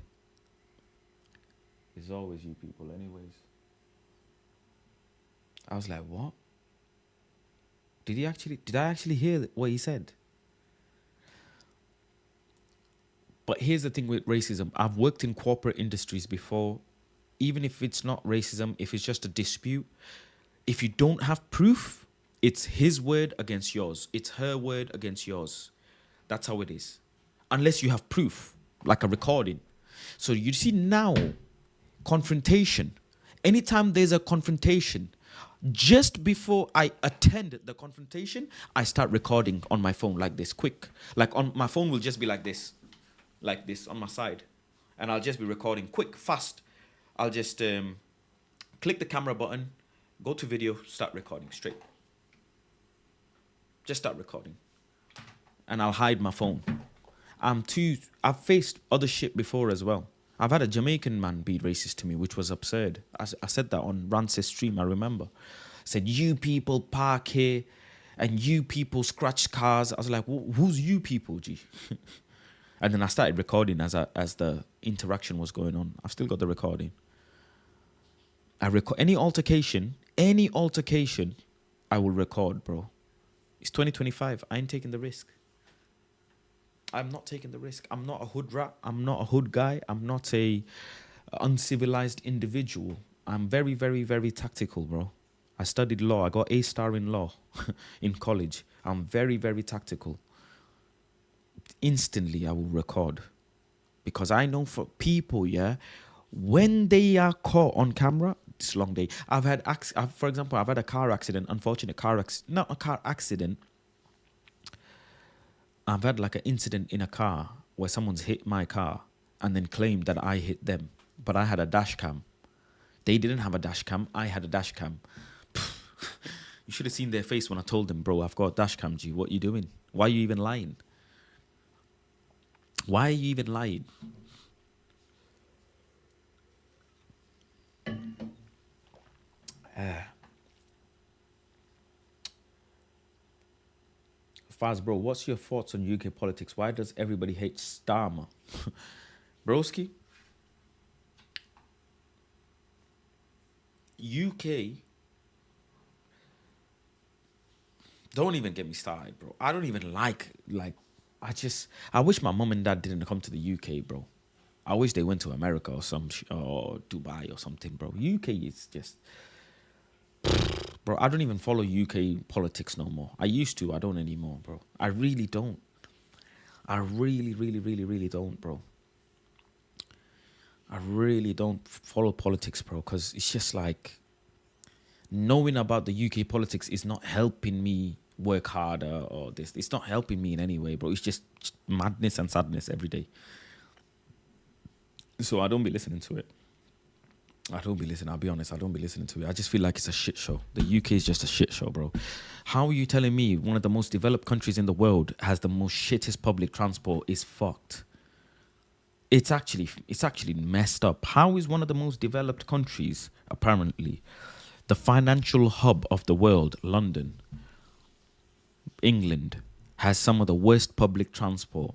it's always you people, anyways. I was like, what? Did I actually hear what he said? But here's the thing with racism. I've worked in corporate industries before. Even if it's not racism, if it's just a dispute, if you don't have proof, it's his word against yours. It's her word against yours. That's how it is. Unless you have proof, like a recording. So you see now, confrontation. Anytime there's a confrontation, just before I attend the confrontation, I start recording on my phone like this, quick. Like on my phone will just be like this on my side. And I'll just be recording quick, fast. I'll just click the camera button, go to video, start recording straight. Just start recording. And I'll hide my phone. I've faced other shit before as well. I've had a Jamaican man be racist to me, which was absurd. I said that on Rance's stream, I remember. Said, you people park here and you people scratch cars. I was like, who's you people, G? And then I started recording as the interaction was going on. I've still got the recording. Any altercation, I will record, bro. It's 2025. I ain't taking the risk. I'm not taking the risk. I'm not a hood rat. I'm not a hood guy. I'm not a uncivilized individual. I'm very, very, very tactical, bro. I studied law. I got A star in law in college. I'm very, very tactical. Instantly, I will record. Because I know for people, yeah, when they are caught on camera, it's a long day. For example, I've had a car accident, unfortunate car accident, not a car accident. I've had like an incident in a car where someone's hit my car and then claimed that I hit them. But I had a dash cam. They didn't have a dash cam. I had a dash cam. You should have seen their face when I told them, bro, I've got a dash cam, G. What are you doing? Why are you even lying? Why are you even lying? Faz, bro, what's your thoughts on UK politics? Why does everybody hate Starmer? Broski? UK, don't even get me started, bro. I don't even like, I wish my mum and dad didn't come to the UK, bro. I wish they went to America or or Dubai or something, bro. UK is just, bro, I don't even follow UK politics no more. I used to, I don't anymore, bro. I really don't. I really, really, really, really don't, bro. I really don't follow politics, bro, because it's just like knowing about the UK politics is not helping me work harder or this. It's not helping me in any way, bro. It's just madness and sadness every day. So I don't be listening to it. I'll be honest, I don't be listening to it. I just feel like it's a shit show. The UK is just a shit show, bro. How are you telling me one of the most developed countries in the world has the most shittest public transport is fucked? it's actually messed up. How is one of the most developed countries, apparently, the financial hub of the world, London, England, has some of the worst public transport,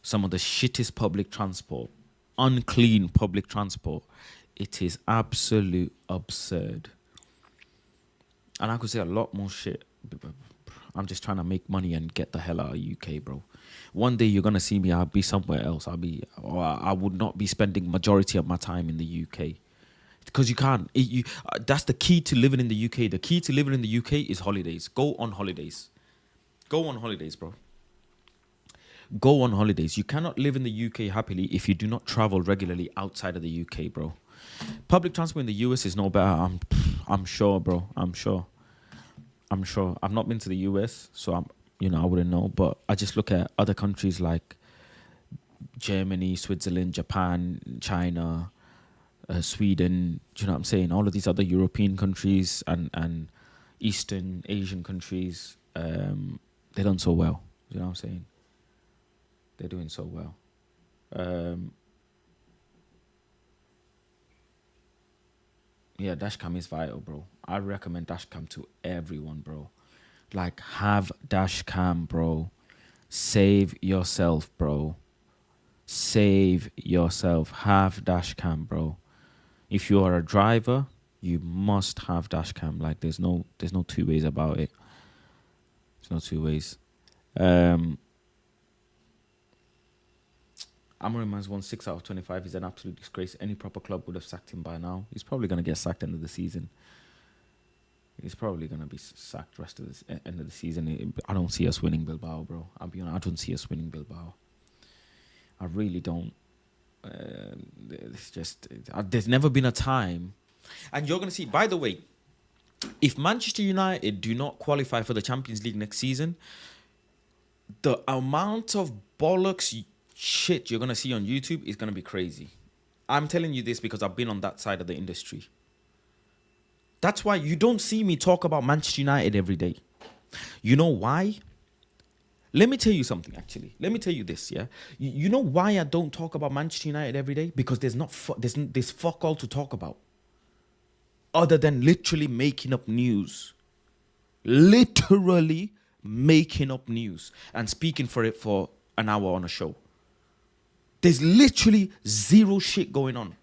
some of the shittest public transport, unclean public transport? It is absolute absurd. And I could say a lot more shit. I'm just trying to make money and get the hell out of UK, bro. One day you're gonna see me. I'll be somewhere else. I would not be spending majority of my time in the UK, because you can't. That's the key to living in the UK. The key to living in the UK is holidays. Go on holidays. Go on holidays, bro. Go on holidays. You cannot live in the UK happily if you do not travel regularly outside of the UK, bro. Public transport in the US is no better. I'm sure, bro. I'm sure. I've not been to the US, so I wouldn't know. But I just look at other countries like Germany, Switzerland, Japan, China, Sweden. Do you know what I'm saying? All of these other European countries and Eastern Asian countries, they've done so well. You know what I'm saying? They're doing so well. Yeah, dashcam is vital, bro. I recommend dashcam to everyone, bro. Like, have dashcam, bro. Save yourself, bro. Save yourself. Have dashcam, bro. If you are a driver, you must have dashcam. Like, there's no two ways about it. There's no two ways. Amorim won 6 out of 25. He's an absolute disgrace. Any proper club would have sacked him by now. He's probably going to get sacked end of the season. He's probably going to be sacked rest of the end of the season. I don't see us winning Bilbao, bro. I'll be honest. I don't see us winning Bilbao. I really don't. It's just... there's never been a time. And you're going to see... By the way, if Manchester United do not qualify for the Champions League next season, the amount of bollocks... shit you're gonna see on YouTube is gonna be crazy. I'm telling you this because I've been on that side of the industry. That's why you don't see me talk about Manchester United every day. You know why? Let me tell you something, actually. Let me tell you this, yeah? You know why I don't talk about Manchester United every day? Because there's fuck all to talk about. Other than literally making up news. Literally making up news. And speaking for it for an hour on a show. There's literally zero shit going on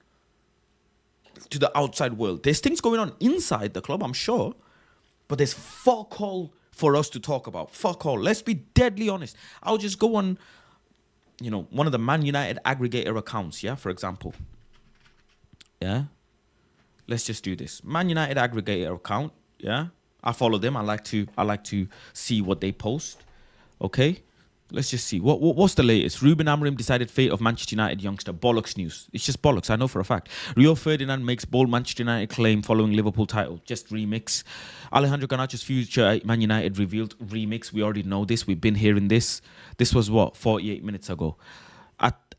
to the outside world. There's things going on inside the club, I'm sure. But there's fuck all for us to talk about. Fuck all. Let's be deadly honest. I'll just go on, one of the Man United aggregator accounts, yeah, for example. Yeah? Let's just do this. Man United aggregator account, yeah? I follow them. I like to see what they post. Okay? Let's just see. What's the latest? Ruben Amorim decided fate of Manchester United youngster. Bollocks news. It's just bollocks. I know for a fact. Rio Ferdinand makes bold Manchester United claim following Liverpool title. Just remix. Alejandro Garnacho's future at Man United revealed. Remix. We already know this. We've been hearing this. This was 48 minutes ago.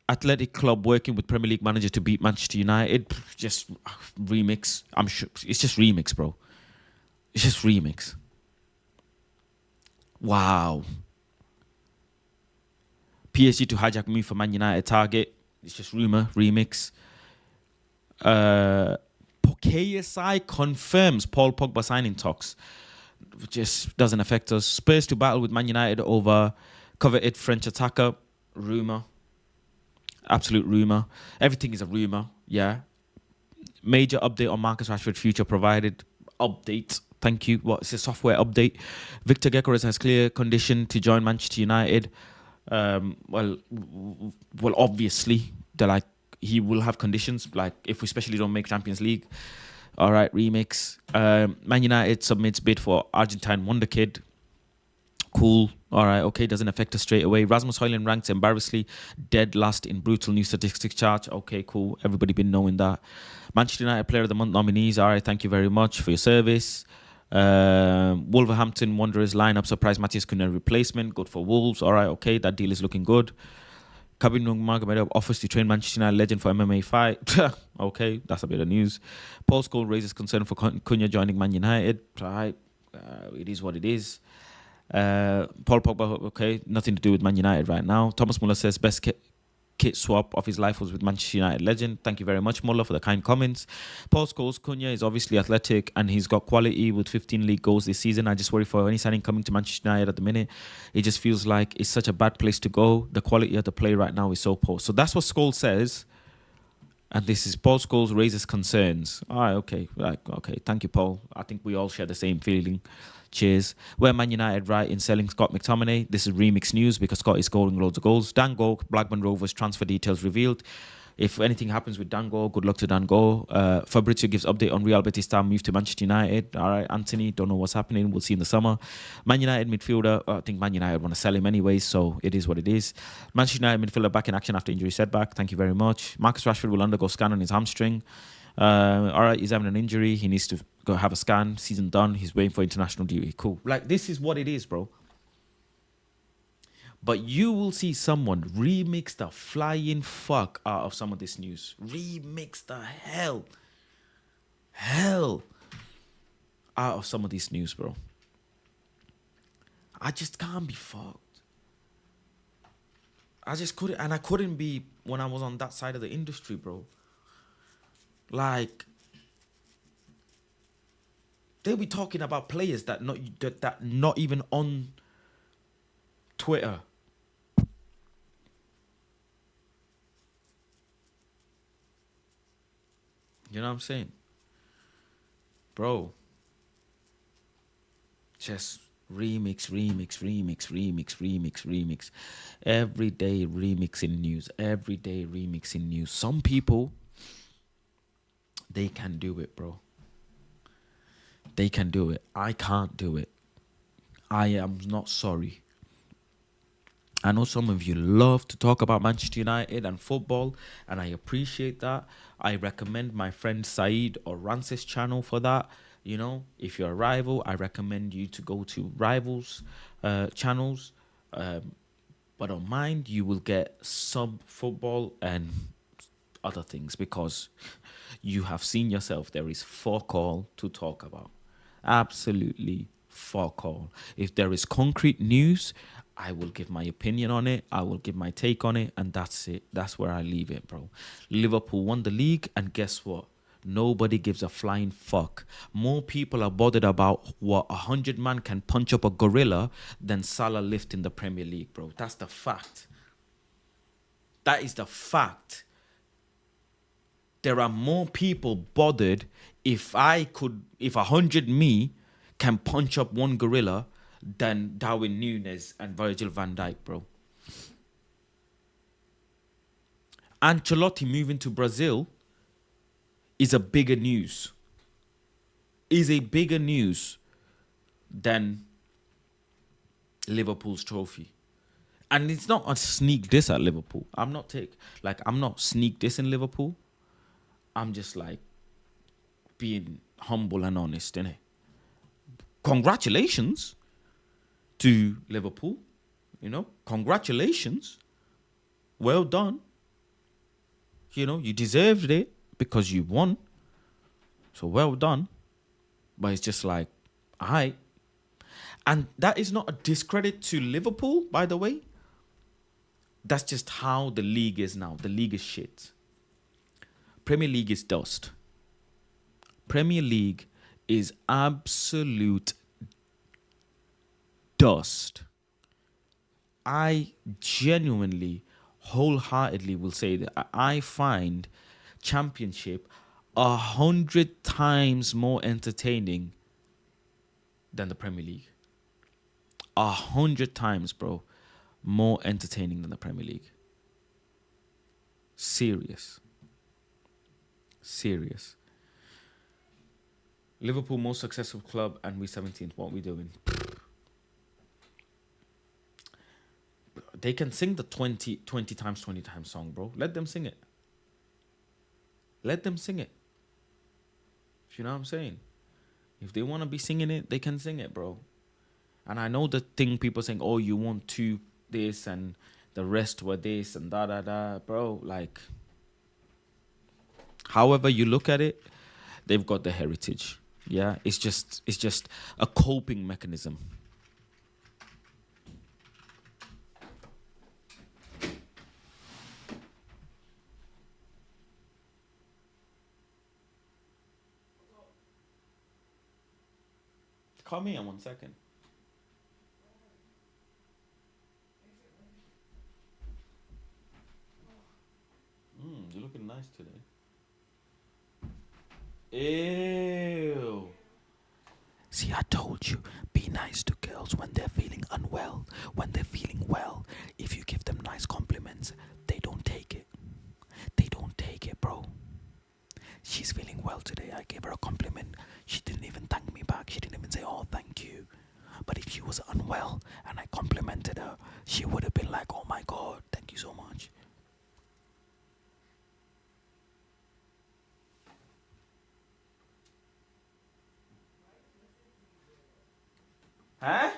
Athletic club working with Premier League managers to beat Manchester United. Just remix. I'm sure it's just remix, bro. It's just remix. Wow. PSG to hijack move for Man United target. It's just rumor, remix. KSI confirms Paul Pogba signing talks. Just doesn't affect us. Spurs to battle with Man United over coveted French attacker. Rumor. Absolute rumor. Everything is a rumor. Yeah. Major update on Marcus Rashford future provided. Update. Thank you. It's a software update. Victor Gyökeres has clear condition to join Manchester United. Well, obviously, he will have conditions, like if we especially don't make Champions League. All right, remix. Man United submits bid for Argentine wonder kid. Cool. All right, okay, doesn't affect us straight away. Rasmus Højlund ranks embarrassingly dead last in brutal new statistics chart. Okay, cool. Everybody been knowing that. Manchester United Player of the Month nominees. All right, thank you very much for your service. Wolverhampton Wanderers lineup surprise Matthias Cunha replacement. Good for Wolves. All right, okay, that deal is looking good. Kabin Nurmagomedov offers to train Manchester United legend for MMA fight. Okay, that's a bit of news. Paul Scholes raises concern for Cunha joining Man United. All right, it is what it is. Paul Pogba, okay, nothing to do with Man United right now. Thomas Muller says best kit swap of his life was with Manchester United legend. Thank you very much, Muller, for the kind comments. Paul Scholes, Cunha is obviously athletic and he's got quality with 15 league goals this season. I just worry for any signing coming to Manchester United at the minute. It just feels like it's such a bad place to go. The quality of the play right now is so poor. So that's what Scholes says. And this is Paul Scholes raises concerns. All right, okay. Okay. Thank you, Paul. I think we all share the same feeling. Cheers. Where Man United right in selling Scott McTominay? This is remix news because Scott is scoring loads of goals. Dango, Blackburn Rovers transfer details revealed. If anything happens with Dango, good luck to Dango. Fabrizio gives update on Real Betis star move to Manchester United. All right, Anthony, don't know what's happening. We'll see in the summer. Man United midfielder, I think Man United want to sell him anyway, so it is what it is. Manchester United midfielder back in action after injury setback. Thank you very much. Marcus Rashford will undergo scan on his hamstring. All right, he's having an injury. He needs to go have a scan. Season done. He's waiting for international duty. Cool. Like, this is what it is, bro. But you will see someone remix the flying fuck out of some of this news. Remix the hell out of some of this news, bro. I just can't be fucked. I just couldn't, and I couldn't be when I was on that side of the industry, bro. Like, they'll be talking about players that not even on Twitter. You know what I'm saying? Bro. Just remix. Every day remixing news. Some people, they can do it, bro. They can do it. I can't do it. I am not sorry. I know some of you love to talk about Manchester United and football, and I appreciate that. I recommend my friend Saeed or Rancis channel for that. You know, if you're a rival, I recommend you to go to Rivals channels. But on mine, you will get some football and other things because you have seen yourself. There is fuck all to talk about. Absolutely fuck all. If there is concrete news, I will give my opinion on it. I will give my take on it. And that's it. That's where I leave it, bro. Liverpool won the league. And guess what? Nobody gives a flying fuck. More people are bothered about what 100 man can punch up a gorilla than Salah lift in the Premier League, bro. That's the fact. That is the fact. There are more people bothered if 100 me can punch up one gorilla than Darwin Núñez and Virgil van Dijk, bro. Ancelotti moving to Brazil is a bigger news. Is a bigger news than Liverpool's trophy. And it's not a sneak diss at Liverpool. I'm not sneak dissing Liverpool. I'm just like being humble and honest, innit? Congratulations to Liverpool. You know, congratulations. Well done. You know, you deserved it because you won. So well done. But it's just like, all right. And that is not a discredit to Liverpool, by the way. That's just how the league is now. The league is shit. Premier League is dust. Premier League is absolute dust. I genuinely, wholeheartedly will say that I find Championship 100 times more entertaining than the Premier League. 100 times, bro, more entertaining than the Premier League. Serious. Liverpool most successful club and we 17th. What are we doing? They can sing the 20 times 20 times song, bro. Let them sing it. Let them sing it. You know what I'm saying? If they want to be singing it, they can sing it, bro. And I know the thing people saying, oh, you want to this and the rest were this and da. Bro, like, however you look at it, they've got the heritage. Yeah, it's just a coping mechanism. Come here 1 second. You're looking nice today. Ew. See, I told you, be nice to girls when they're feeling unwell. When they're feeling well, if you give them nice compliments, they don't take it. They don't take it, bro. She's feeling well today. I gave her a compliment. She didn't even thank me back. She didn't even say, oh, thank you. But if she was unwell and I complimented her, she would have been like, oh my God, thank you so much. Huh?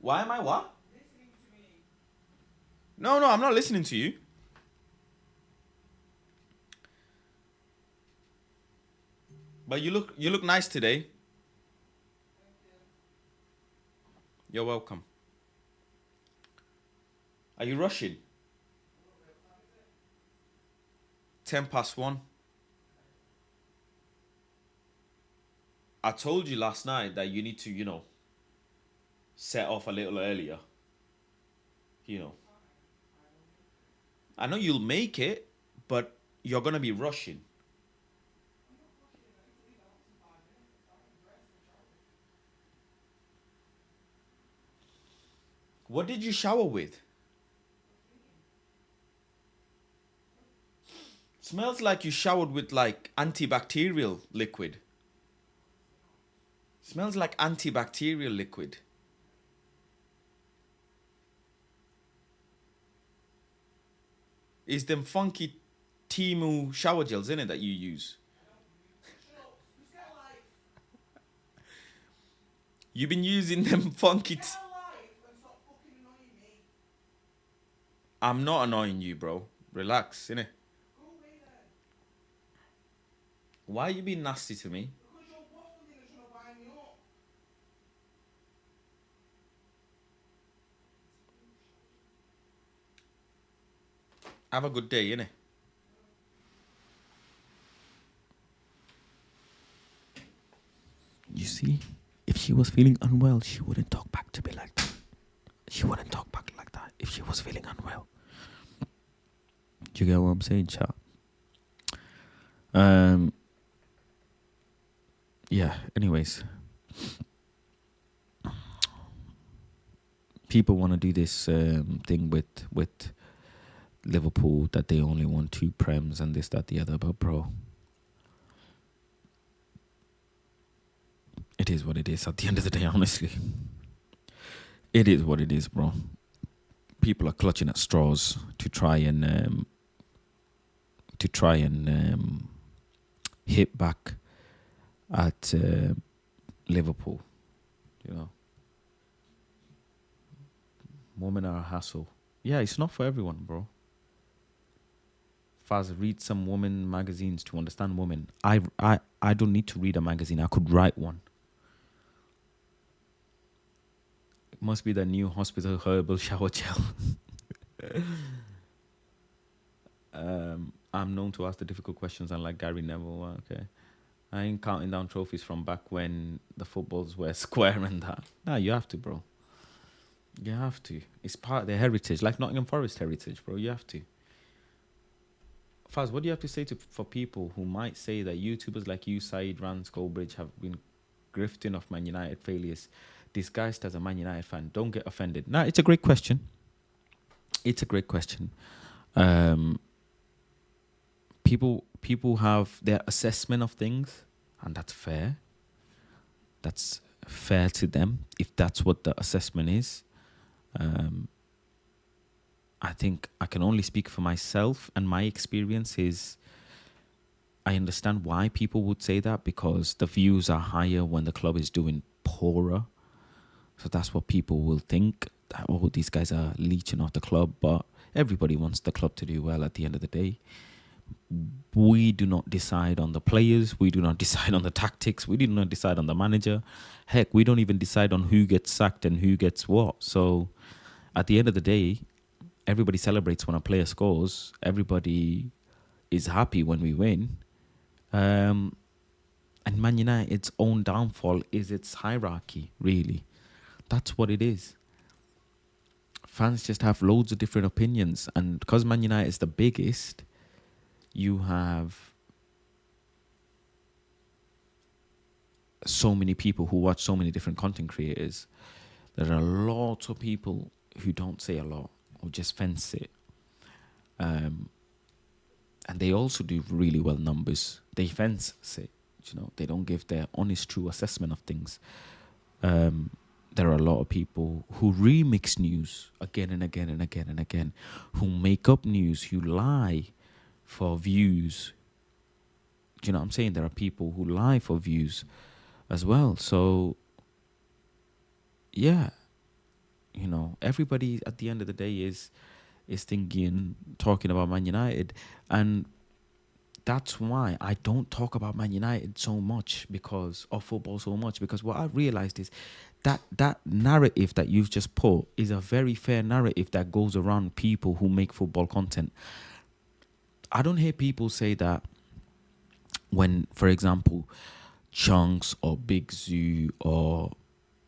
Why am I what? No, I'm not listening to you. But you look nice today. You're welcome. Are you rushing? 1:10. I told you last night that you need to, set off a little earlier. You know. I know you'll make it, but you're gonna be rushing. What did you shower with? Smells like you showered with like antibacterial liquid. Smells like antibacterial liquid. Is them funky Timu shower gels in it that you use? You've been using them funky. I'm not annoying you, bro. Relax, innit? Why are you being nasty to me? Have a good day, innit? You see, if she was feeling unwell, she wouldn't talk back to me like that. She wouldn't talk back like that if she was feeling unwell. Do you get what I'm saying, chat? Yeah, anyways. People want to do this thing with Liverpool that they only won 2 Prems and this, that, the other. But, bro, it is what it is at the end of the day, honestly. It is what it is, bro. People are clutching at straws to try and hit back at Liverpool, you know. Women are a hassle. Yeah, it's not for everyone, bro. Faz, read some women magazines to understand women. I don't need to read a magazine. I could write one. It must be the new hospital herbal shower gel. I'm known to ask the difficult questions, unlike Gary Neville. Okay. I ain't counting down trophies from back when the footballs were square and that. Nah, you have to, bro. You have to. It's part of their heritage, like Nottingham Forest heritage, bro. You have to. Faz, what do you have to say for people who might say that YouTubers like you, Saeed, Rand, Skullbridge, have been grifting off Man United failures disguised as a Man United fan? Don't get offended. Nah, it's a great question. It's a great question. People have their assessment of things, and that's fair. That's fair to them if that's what the assessment is. I think I can only speak for myself, and my experience is I understand why people would say that, because the views are higher when the club is doing poorer. So that's what people will think, that, oh, these guys are leeching off the club. But everybody wants the club to do well at the end of the day. We do not decide on the players. We do not decide on the tactics. We do not decide on the manager. Heck, we don't even decide on who gets sacked and who gets what. So at the end of the day, everybody celebrates when a player scores. Everybody is happy when we win. And Man United's own downfall is its hierarchy, really. That's what it is. Fans just have loads of different opinions. And because Man United is the biggest, you have so many people who watch so many different content creators. There are lots of people who don't say a lot or just fence it. And they also do really well numbers. They fence it, they don't give their honest, true assessment of things. There are a lot of people who remix news again and again and again and again, who make up news, who lie for views. Do you know what I'm saying? There are people who lie for views as well. So, yeah, everybody at the end of the day is talking about Man United. And that's why I don't talk about Man United so much of football so much, because what I've realized is that narrative that you've just put is a very fair narrative that goes around people who make football content. I don't hear people say that when, for example, Chunks or Big Zoo or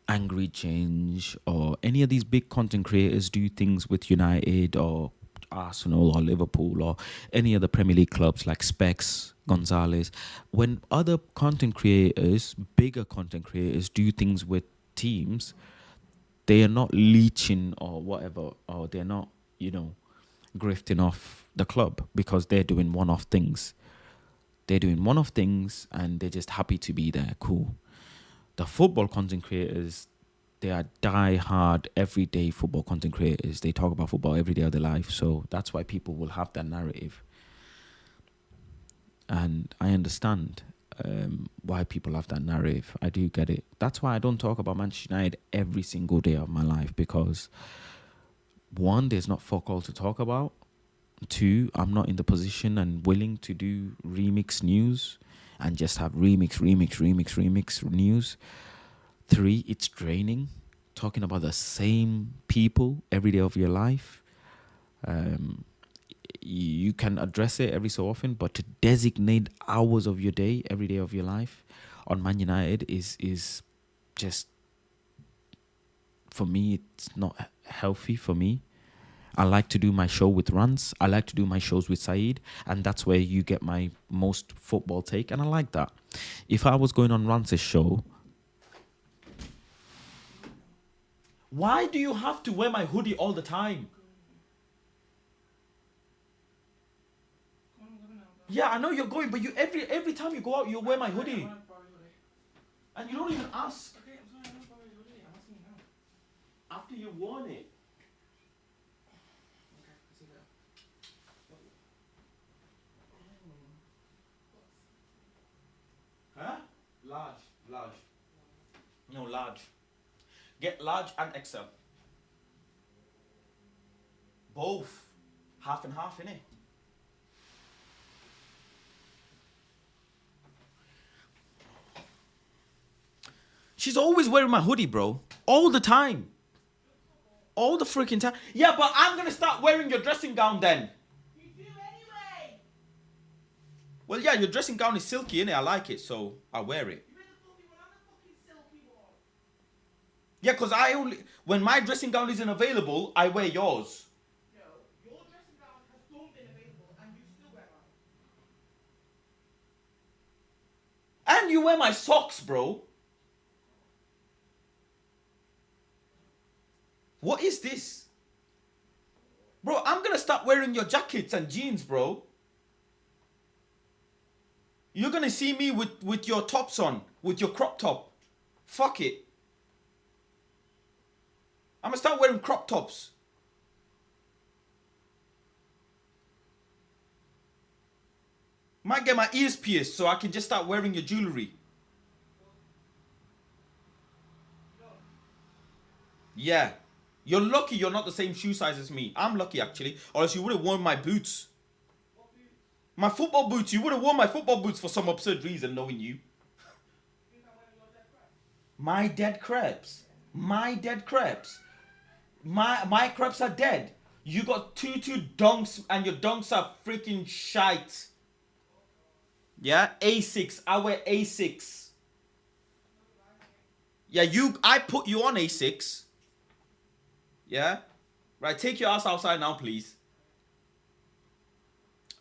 Angry Change or any of these big content creators do things with United or Arsenal or Liverpool or any other Premier League clubs like Specs, Gonzalez. When other content creators, bigger content creators, do things with teams, they are not leeching or whatever, or they're not, grifting off the club because they're doing one-off things. They're doing one-off things and they're just happy to be there. Cool. The football content creators, they are die-hard, everyday football content creators. They talk about football every day of their life. So that's why people will have that narrative. And I understand why people have that narrative. I do get it. That's why I don't talk about Manchester United every single day of my life, because one, there's not fuck all to talk about. Two, I'm not in the position and willing to do remix news and just have remix news. Three, it's draining, talking about the same people every day of your life. You can address it every so often, but to designate hours of your day, every day of your life on Man United is just, for me, it's not healthy for me. I like to do my show with Rans. I like to do my shows with Saeed. And that's where you get my most football take. And I like that. If I was going on Rans' show... Why do you have to wear my hoodie all the time? Yeah, I know you're going, but you every time you go out, you wear my hoodie. And you don't even ask. After you've worn it. Huh? Large. No, large. Get large and XL. Both. Half and half, innit? She's always wearing my hoodie, bro. All the time. All the freaking time. Yeah, but I'm gonna start wearing your dressing gown then. You do anyway. Well, yeah, your dressing gown is silky, innit? I like it, so I wear it. You're the fluffy one, I'm the fucking silky one. Yeah, because when my dressing gown isn't available, I wear yours. No, your dressing gown has not been available and you still wear mine. And you wear my socks, bro. What is this? Bro, I'm gonna start wearing your jackets and jeans, bro. You're gonna see me with your tops on, with your crop top. Fuck it. I'm gonna start wearing crop tops. Might get my ears pierced so I can just start wearing your jewelry. Yeah. You're lucky you're not the same shoe size as me. I'm lucky, actually. Or else you would have worn my boots. What boots? My football boots. You would have worn my football boots for some absurd reason, knowing you. You think I'm wearing your dead crabs? My dead crepes. My dead crepes. My crepes are dead. You got two dunks and your dunks are freaking shite. Yeah, A6. I wear A6. Yeah, I put you on A6. Yeah? Right, take your ass outside now, please.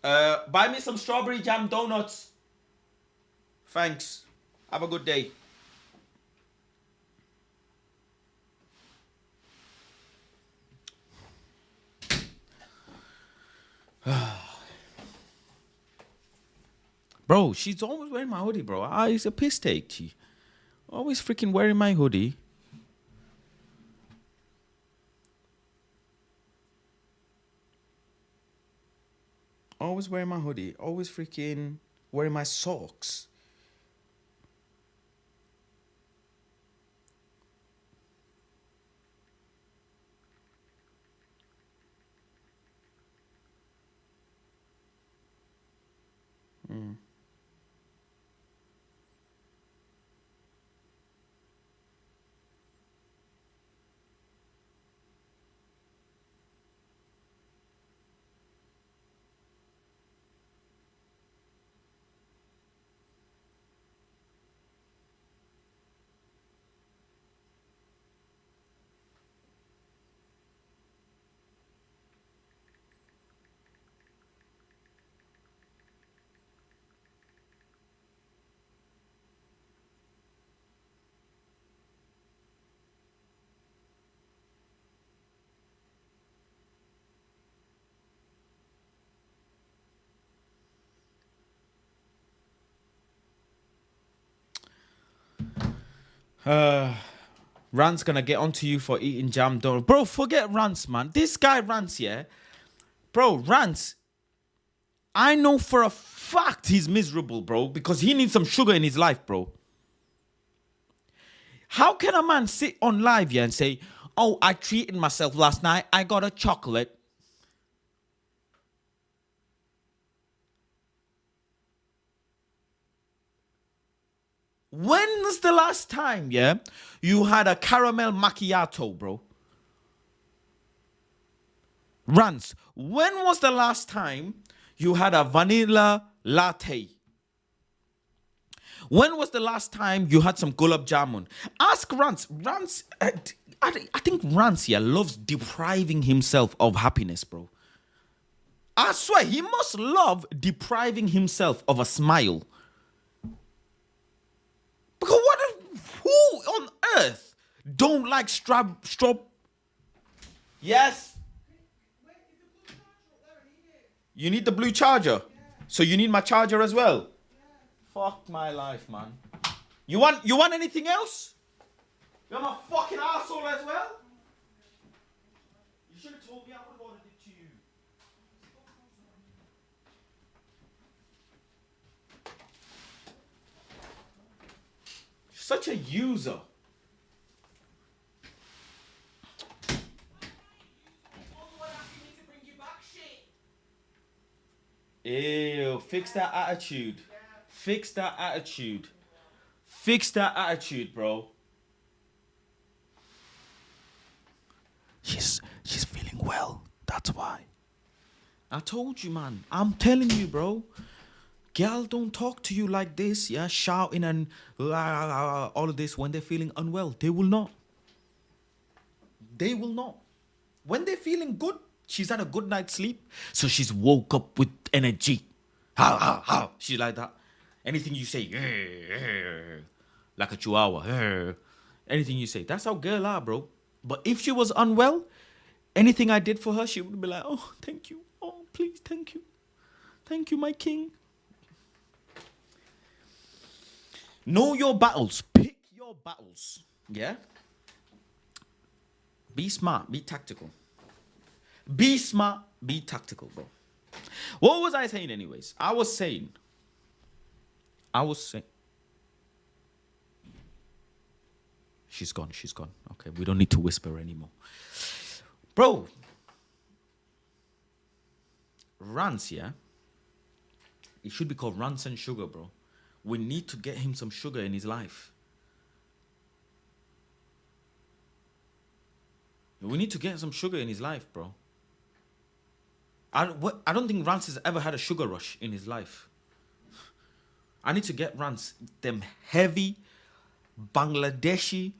Buy me some strawberry jam donuts. Thanks. Have a good day. Bro, she's always wearing my hoodie, bro. It's a piss take. She always freaking wearing my hoodie. Always wearing my hoodie. Always freaking wearing my socks. Rant's gonna get onto you for eating jam donut. Bro, forget Rant's, man. This guy Rant's, yeah? Bro, Rant's, I know for a fact he's miserable, bro, because he needs some sugar in his life, bro. How can a man sit on live here and say, oh, I treated myself last night, I got a chocolate? When was the last time, yeah, you had a caramel macchiato, bro? Rants, when was the last time you had a vanilla latte? When was the last time you had some gulab jamun? Ask Rants. Rants, I think Rants here loves depriving himself of happiness, bro. I swear, he must love depriving himself of a smile. Because who on earth don't like straw? Yes. You need the blue charger. So you need my charger as well. Fuck my life, man. You want anything else? You're my fucking asshole as well. You should have told me I would have ordered it to you. Such a user. Ew, fix that attitude. Fix that attitude. Fix that attitude, bro. She's feeling well. That's why. I told you, man. I'm telling you, bro. Girl don't talk to you like this, yeah, shouting and all of this when they're feeling unwell. They will not. They will not. When they're feeling good, she's had a good night's sleep, so she's woke up with energy. How? She's like that. Anything you say, like a chihuahua. Anything you say. That's how girls are, bro. But if she was unwell, anything I did for her, she would be like, oh, thank you. Oh, please, thank you. Thank you, my king. Know your battles. Pick your battles. Yeah? Be smart. Be tactical. Be smart. Be tactical, bro. What was I saying anyways? I was saying. She's gone. Okay, we don't need to whisper anymore. Bro. Rants, yeah? It should be called Rants and Sugar, bro. We need to get him some sugar in his life. We need to get some sugar in his life, bro. I don't think Rance has ever had a sugar rush in his life. I need to get Rance them heavy Bangladeshi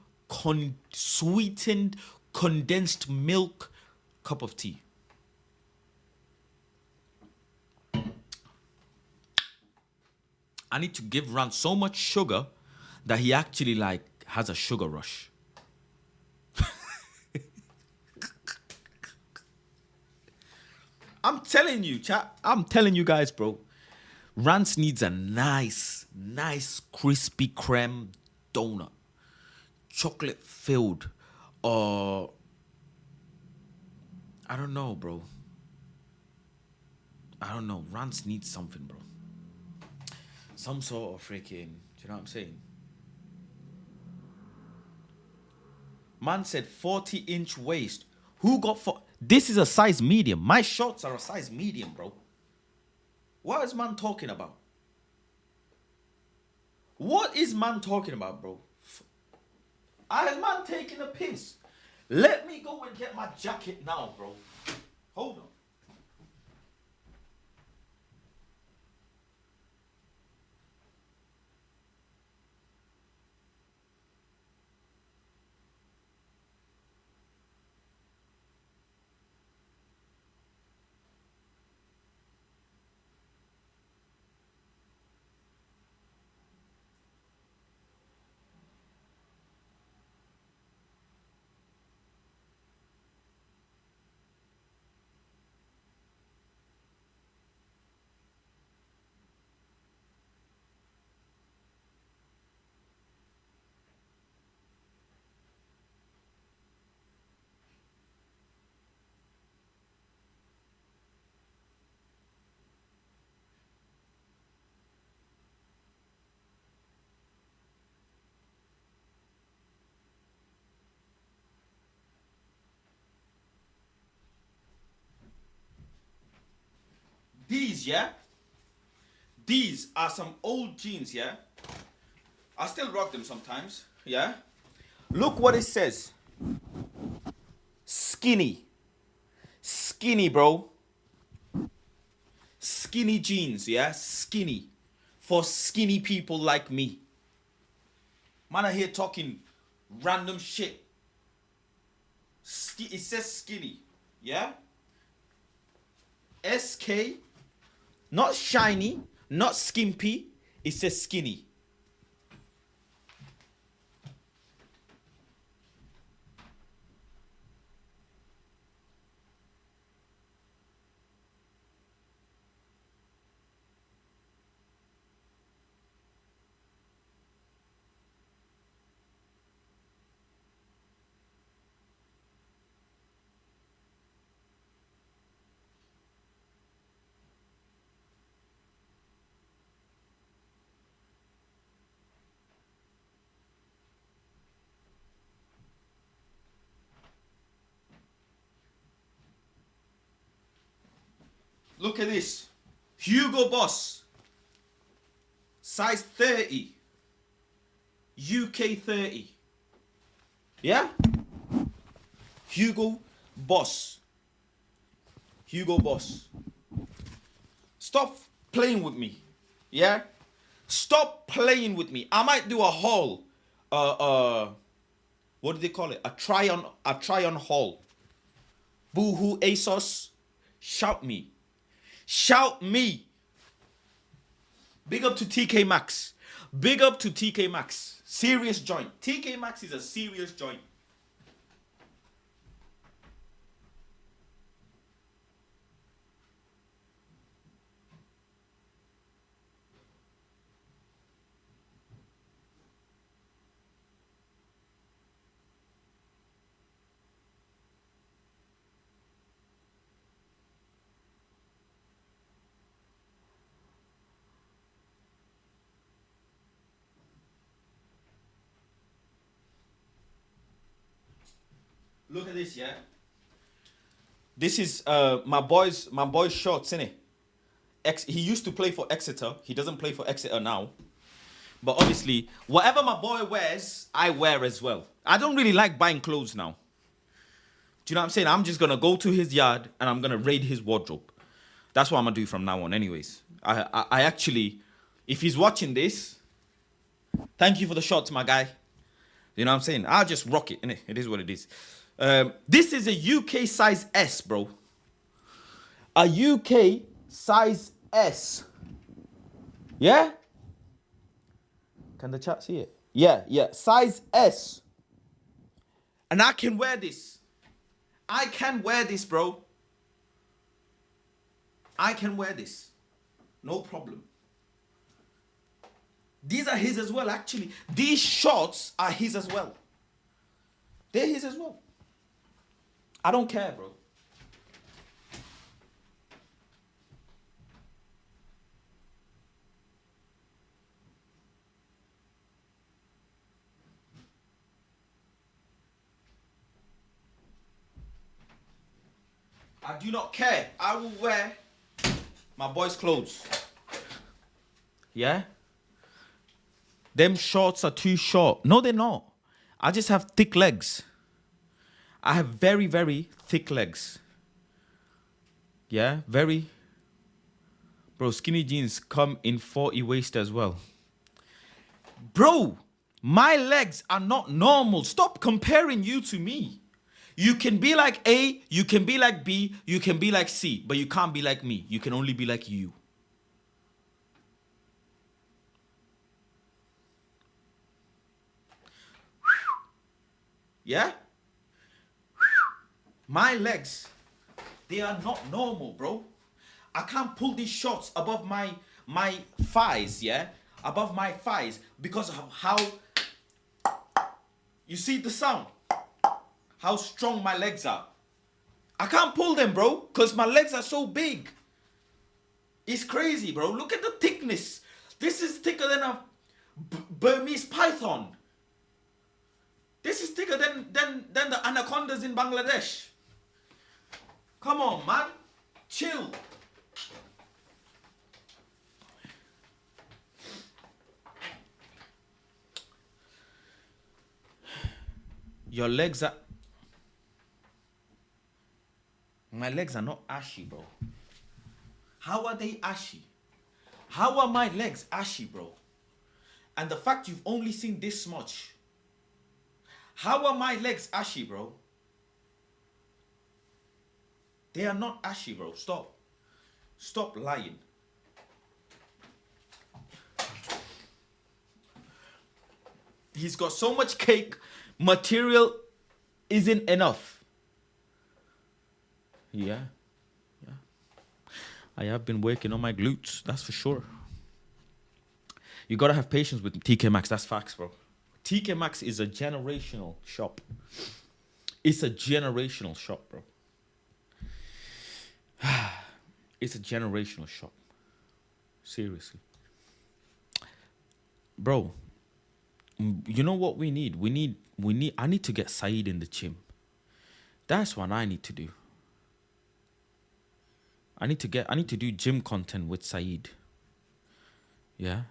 sweetened condensed milk cup of tea. I need to give Rance so much sugar that he actually like has a sugar rush. I'm telling you, chat. I'm telling you guys, bro. Rance needs a nice crispy creme donut, chocolate filled, or I don't know, bro. I don't know. Rance needs something, bro. Some sort of freaking. Do you know what I'm saying? Man said 40-inch waist. Who got for? This is a size medium. My shorts are a size medium, bro. What is man talking about? What is man talking about, bro? Is man taking a piss? Let me go and get my jacket now, bro. Hold on. These, yeah? These are some old jeans, yeah? I still rock them sometimes, yeah? Look what it says. Skinny. Skinny, bro. Skinny jeans, yeah? Skinny. For skinny people like me. Man, I here talking random shit. It says skinny, yeah? SK. Not shiny, not skimpy. It says skinny. Look at this. Hugo Boss. Size 30. UK 30. Yeah? Hugo Boss. Hugo Boss. Stop playing with me. Yeah? Stop playing with me. I might do a haul. What do they call it? A try on haul. Boohoo ASOS. Shout me. Shout me. Big up to TK Maxx. Big up to TK Maxx. Serious joint. TK Maxx is a serious joint. Look at this, yeah. This is my boy's shorts, innit? He used to play for Exeter. He doesn't play for Exeter now. But obviously, whatever my boy wears, I wear as well. I don't really like buying clothes now. Do you know what I'm saying? I'm just gonna go to his yard and I'm gonna raid his wardrobe. That's what I'm gonna do from now on, anyways. I actually If he's watching this, thank you for the shots, my guy. You know what I'm saying? I'll just rock it, innit? It is what it is. This is a UK size S, bro. A UK size S. Yeah? Can the chat see it? Yeah. Size S. And I can wear this. I can wear this, bro. I can wear this. No problem. These are his as well, actually. These shorts are his as well. They're his as well. I don't care, bro. I do not care. I will wear my boy's clothes. Yeah? Them shorts are too short. No, they're not. I just have thick legs. I have very, very thick legs. Yeah? Very. Bro, skinny jeans come in 40 waist as well. Bro, my legs are not normal. Stop comparing you to me. You can be like A, you can be like B, you can be like C, but you can't be like me. You can only be like you. Yeah? My legs, they are not normal, bro. I can't pull these shorts above my thighs, yeah? Above my thighs because of how... You see the sound? How strong my legs are. I can't pull them, bro, because my legs are so big. It's crazy, bro. Look at the thickness. This is thicker than a Burmese python. This is thicker than the anacondas in Bangladesh. Come on, man. Chill. Your legs are... My legs are not ashy, bro. How are they ashy? How are my legs ashy, bro? And the fact you've only seen this much. How are my legs ashy, bro? They are not ashy, bro. Stop. Stop lying. He's got so much cake. Material isn't enough. Yeah. I have been working on my glutes, that's for sure. You gotta have patience with TK Maxx, that's facts, bro. TK Maxx is a generational shop. It's a generational shop, bro. It's a generational shop. Seriously. Bro, you know what we need? I need to get Saeed in the gym. That's what I need to do. I need to do gym content with Saeed. Yeah?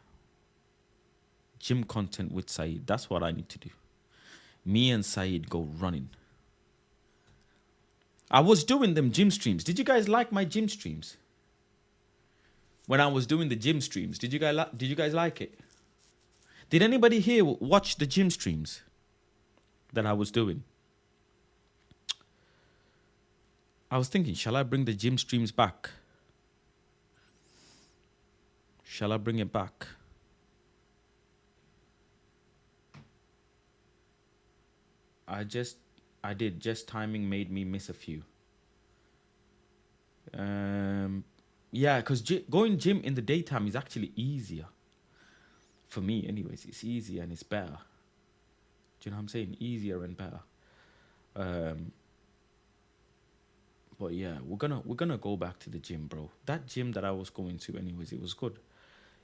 Gym content with Saeed. That's what I need to do. Me and Saeed go running. I was doing them gym streams. Did you guys like my gym streams? When I was doing the gym streams, did you guys like it? Did anybody here watch the gym streams that I was doing? I was thinking, shall I bring the gym streams back? Shall I bring it back? I did. Just timing made me miss a few. Yeah, because going gym in the daytime is actually easier. For me, anyways, it's easier and it's better. Do you know what I'm saying? Easier and better. But yeah, we're gonna go back to the gym, bro. That gym that I was going to, anyways, it was good.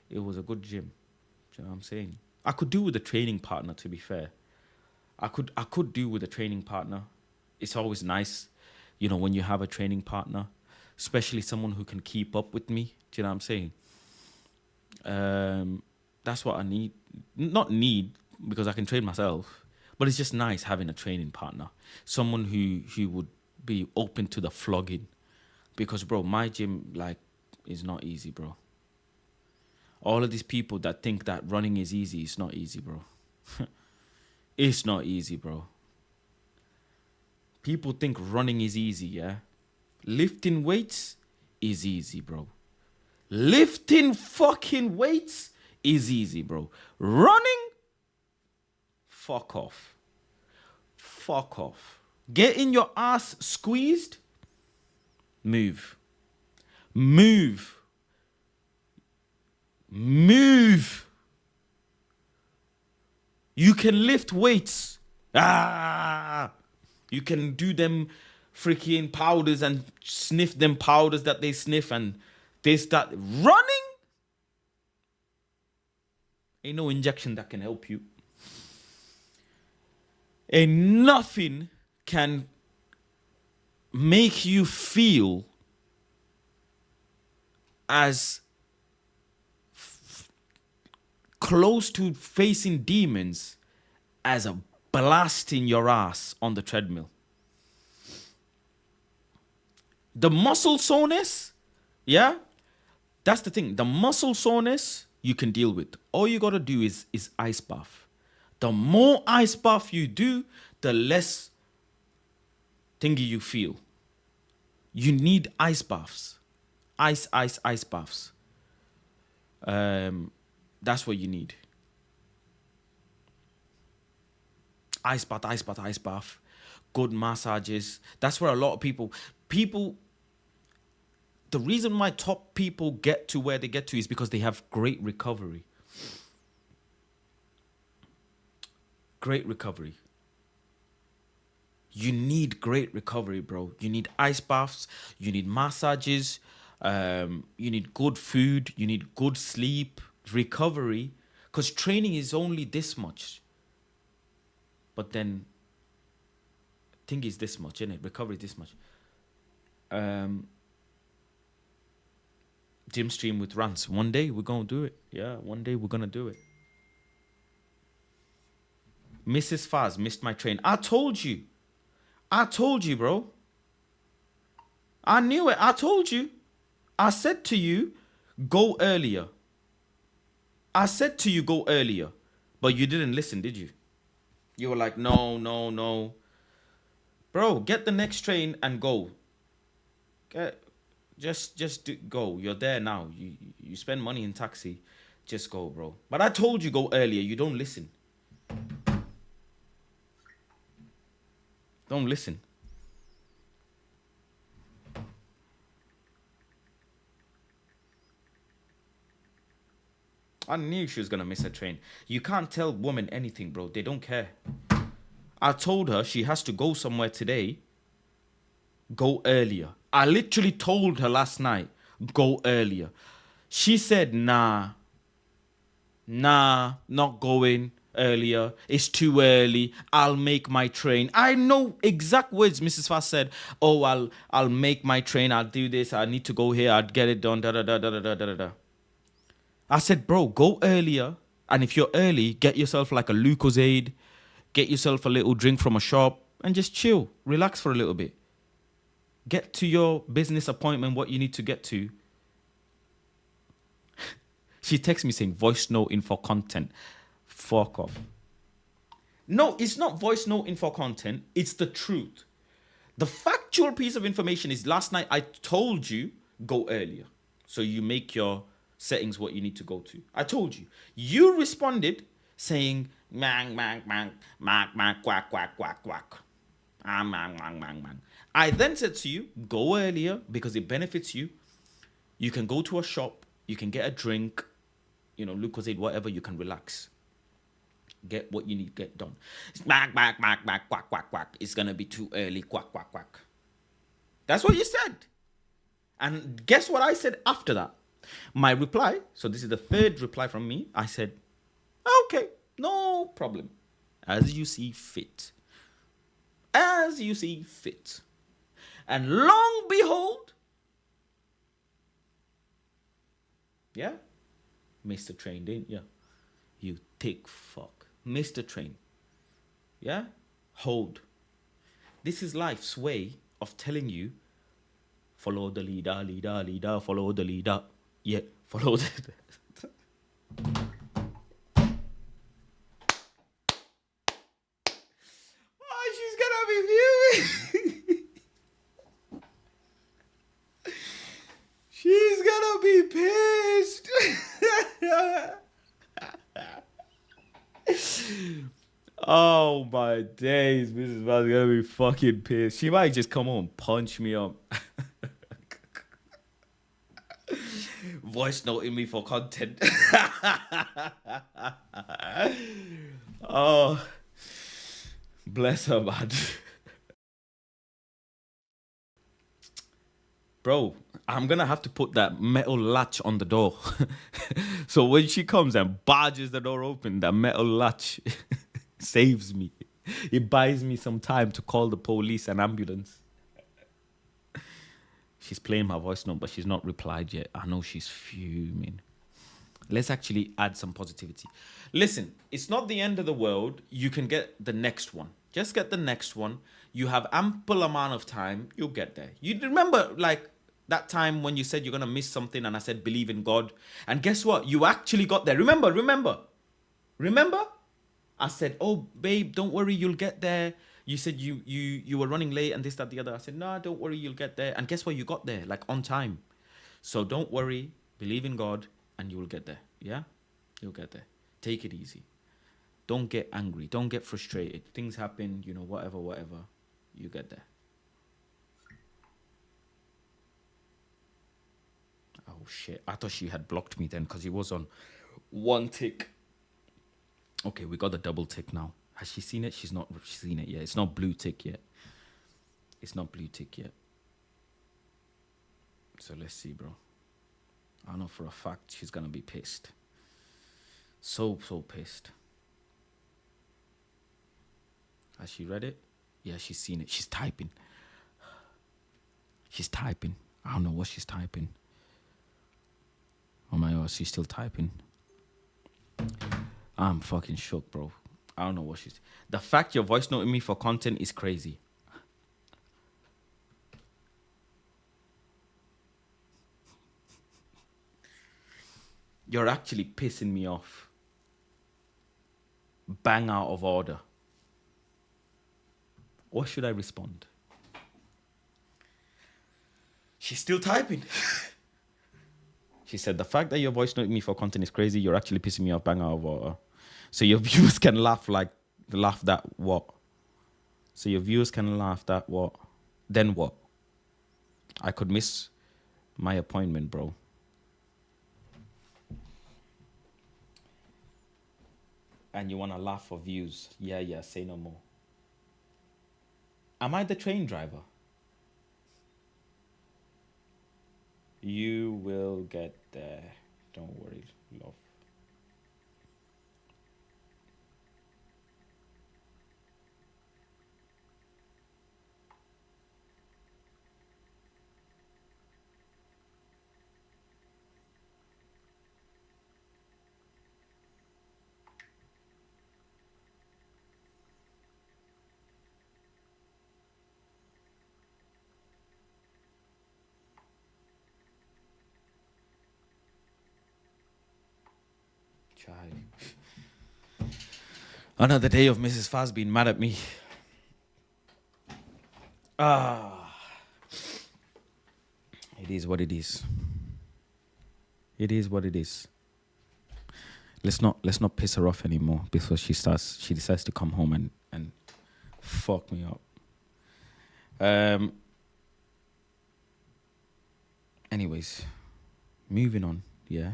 It was a good gym. Do you know what I'm saying? I could do with a training partner, to be fair. I could do with a training partner. It's always nice, you know, when you have a training partner, especially someone who can keep up with me. Do you know what I'm saying? That's what I need. Not need, because I can train myself, but it's just nice having a training partner. Someone who would be open to the flogging. Because, bro, my gym, like, is not easy, bro. All of these people that think that running is easy, it's not easy, bro. It's not easy, bro. People think running is easy, yeah? Lifting weights is easy, bro. Lifting fucking weights is easy, bro. Running, fuck off. Fuck off. Getting your ass squeezed, move. Move. Move. You can lift weights. You can do them freaking powders and sniff them powders that they sniff and they start running. Ain't no injection that can help you. Ain't nothing can make you feel as close to facing demons as a blasting your ass on the treadmill. The muscle soreness, yeah, that's the thing. The muscle soreness you can deal with. All you gotta do is ice bath. The more ice bath you do, the less thingy you feel. You need ice baths. Ice baths. That's what you need. Ice bath. Good massages. That's where a lot of people, the reason why top people get to where they get to is because they have great recovery. Great recovery. You need great recovery, bro. You need ice baths. You need massages. You need good food. You need good sleep. Recovery. Because training is only this much. But then, thing is this much, innit? Recovery is this much. Gym stream with rants. One day we're going to do it. Yeah, one day we're going to do it. Mrs. Faz missed my train. I told you, bro. I knew it. I told you. I said to you, go earlier. I said to you, go earlier. But you didn't listen, did you? You were like, no. Bro, get the next train and go. Go. You're there now. You spend money in taxi. Just go, bro. But I told you go earlier. You don't listen. Don't listen. I knew she was going to miss her train. You can't tell women anything, bro. They don't care. I told her she has to go somewhere today. Go earlier. I literally told her last night, go earlier. She said, nah, not going earlier. It's too early. I'll make my train. I know exact words Mrs. Fast said. Oh, I'll make my train. I'll do this. I need to go here. I'll get it done. Da. I said, bro, go earlier. And if you're early, get yourself like a Lucozade. Get yourself a little drink from a shop and just chill. Relax for a little bit. Get to your business appointment, what you need to get to. She texts me saying, voice note info content. Fuck off. No, it's not voice note info content. It's the truth. The factual piece of information is last night I told you, go earlier. So you make your settings what you need to go to. I told you. You responded saying, mang, quack, quack. Mang. I then said to you, go earlier because it benefits you. You can go to a shop. You can get a drink, Lucozade, whatever. You can relax. Get what you need, get done. Quack. It's going to be too early. Quack. That's what you said. And guess what I said after that? My reply, so this is the third reply from me. I said, okay, no problem. As you see fit. As you see fit. And long behold, yeah, Mr. Train, didn't you? You thick fuck. Mr. Train. Yeah? Hold. This is life's way of telling you, follow the leader, follow the leader. Yeah, follow the Oh, she's gonna be viewing. She's gonna be pissed. Oh my days, Mrs. Vaz gonna be fucking pissed. She might just come home and punch me up. Voice noting me for content. Oh, bless her, man. Bro, I'm gonna have to put that metal latch on the door. So when she comes and barges the door open, that metal latch saves me. It buys me some time to call the police and ambulance. She's playing my voice note, but she's not replied yet. I know she's fuming. Let's actually add some positivity. Listen, it's not the end of the world. You can get the next one. Just get the next one. You have ample amount of time. You'll get there. You remember, like, that time when you said you're going to miss something and I said, believe in God. And guess what? You actually got there. Remember? I said, oh, babe, don't worry. You'll get there. You said you were running late and this, that, the other. I said, no, don't worry. You'll get there. And guess what? You got there, like, on time. So don't worry. Believe in God. And you will get there. Yeah? You'll get there. Take it easy. Don't get angry. Don't get frustrated. Things happen, whatever. You get there. Oh, shit. I thought she had blocked me then because it was on one tick. Okay, we got the double tick now. Has she seen it? She's not seen it yet. It's not blue tick yet. So let's see, bro. I know for a fact she's gonna be pissed. So pissed. Has she read it? Yeah, she's seen it. She's typing. I don't know what she's typing. Oh my god, she's still typing. I'm fucking shook, bro. I don't know what she's... The fact you're voice noting me for content is crazy. You're actually pissing me off. Bang out of order. What should I respond? She's still typing. She said, the fact that you're voice noting me for content is crazy. You're actually pissing me off. Bang out of order. So your viewers can laugh that what? Then what? I could miss my appointment, bro. And you want to laugh for views. Yeah, say no more. Am I the train driver? You will get there. Don't worry, love. Another day of Mrs. Faz being mad at me. It is what it is. Let's not piss her off anymore before she decides to come home and fuck me up. Anyways, moving on. Yeah.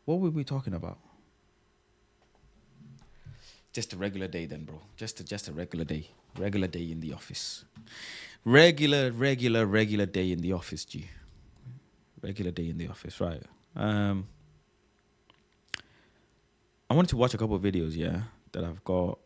What were we talking about? Just a regular day then, bro. Just a regular day. Regular day in the office. Regular day in the office, G. Regular day in the office, right? I wanted to watch a couple of videos, yeah, that I've got.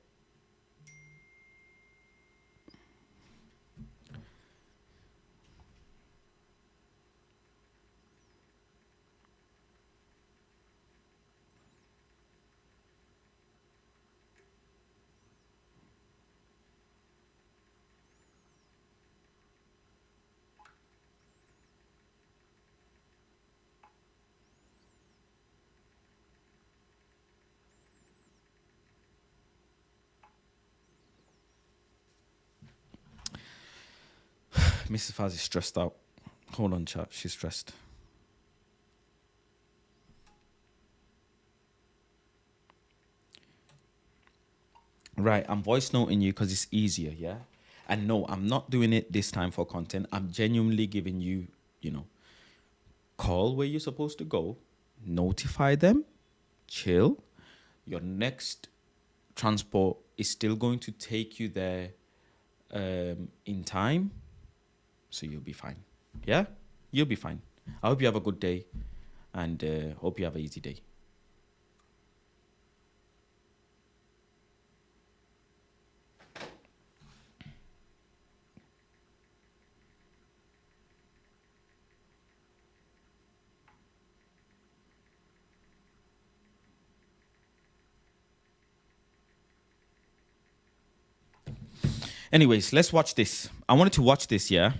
Mrs. Faz is stressed out. Hold on, chat. She's stressed. Right, I'm voice noting you because it's easier, yeah? And no, I'm not doing it this time for content. I'm genuinely giving you, call where you're supposed to go, notify them, chill. Your next transport is still going to take you there in time. So you'll be fine. Yeah? You'll be fine. I hope you have a good day and hope you have an easy day. Anyways, let's watch this. I wanted to watch this, yeah?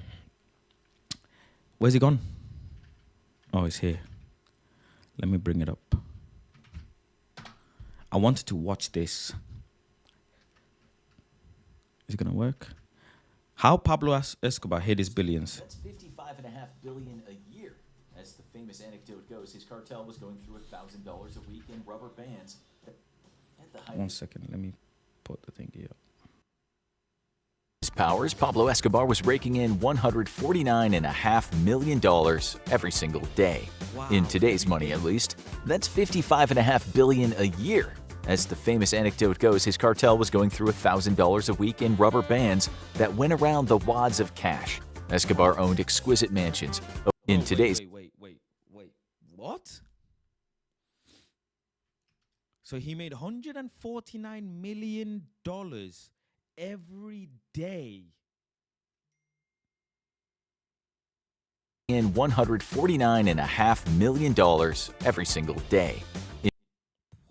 Where's he gone? Oh, it's here. Let me bring it up. I wanted to watch this. Is it going to work? How Pablo Escobar hid his billions. That's $55.5 billion a year. As the famous anecdote goes, his cartel was going through $1,000 a week in rubber bands. At the height 1 second. Let me put the thing here. his powers, Pablo Escobar was raking in $149.5 million every single day. Wow. In today's money, at least, that's $55.5 billion a year. As the famous anecdote goes, his cartel was going through $1,000 a week in rubber bands that went around the wads of cash. Escobar owned exquisite mansions. In today's Wait. What? So he made $149 million every day. in $149.5 million every single day.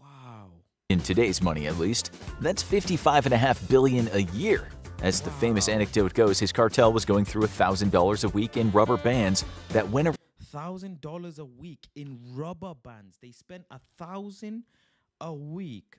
Wow. In today's money, at least, that's $55.5 billion a year. As the famous anecdote goes, his cartel was going through $1,000 a week in rubber bands that went $1,000 a week in rubber bands. They spent $1,000 a week.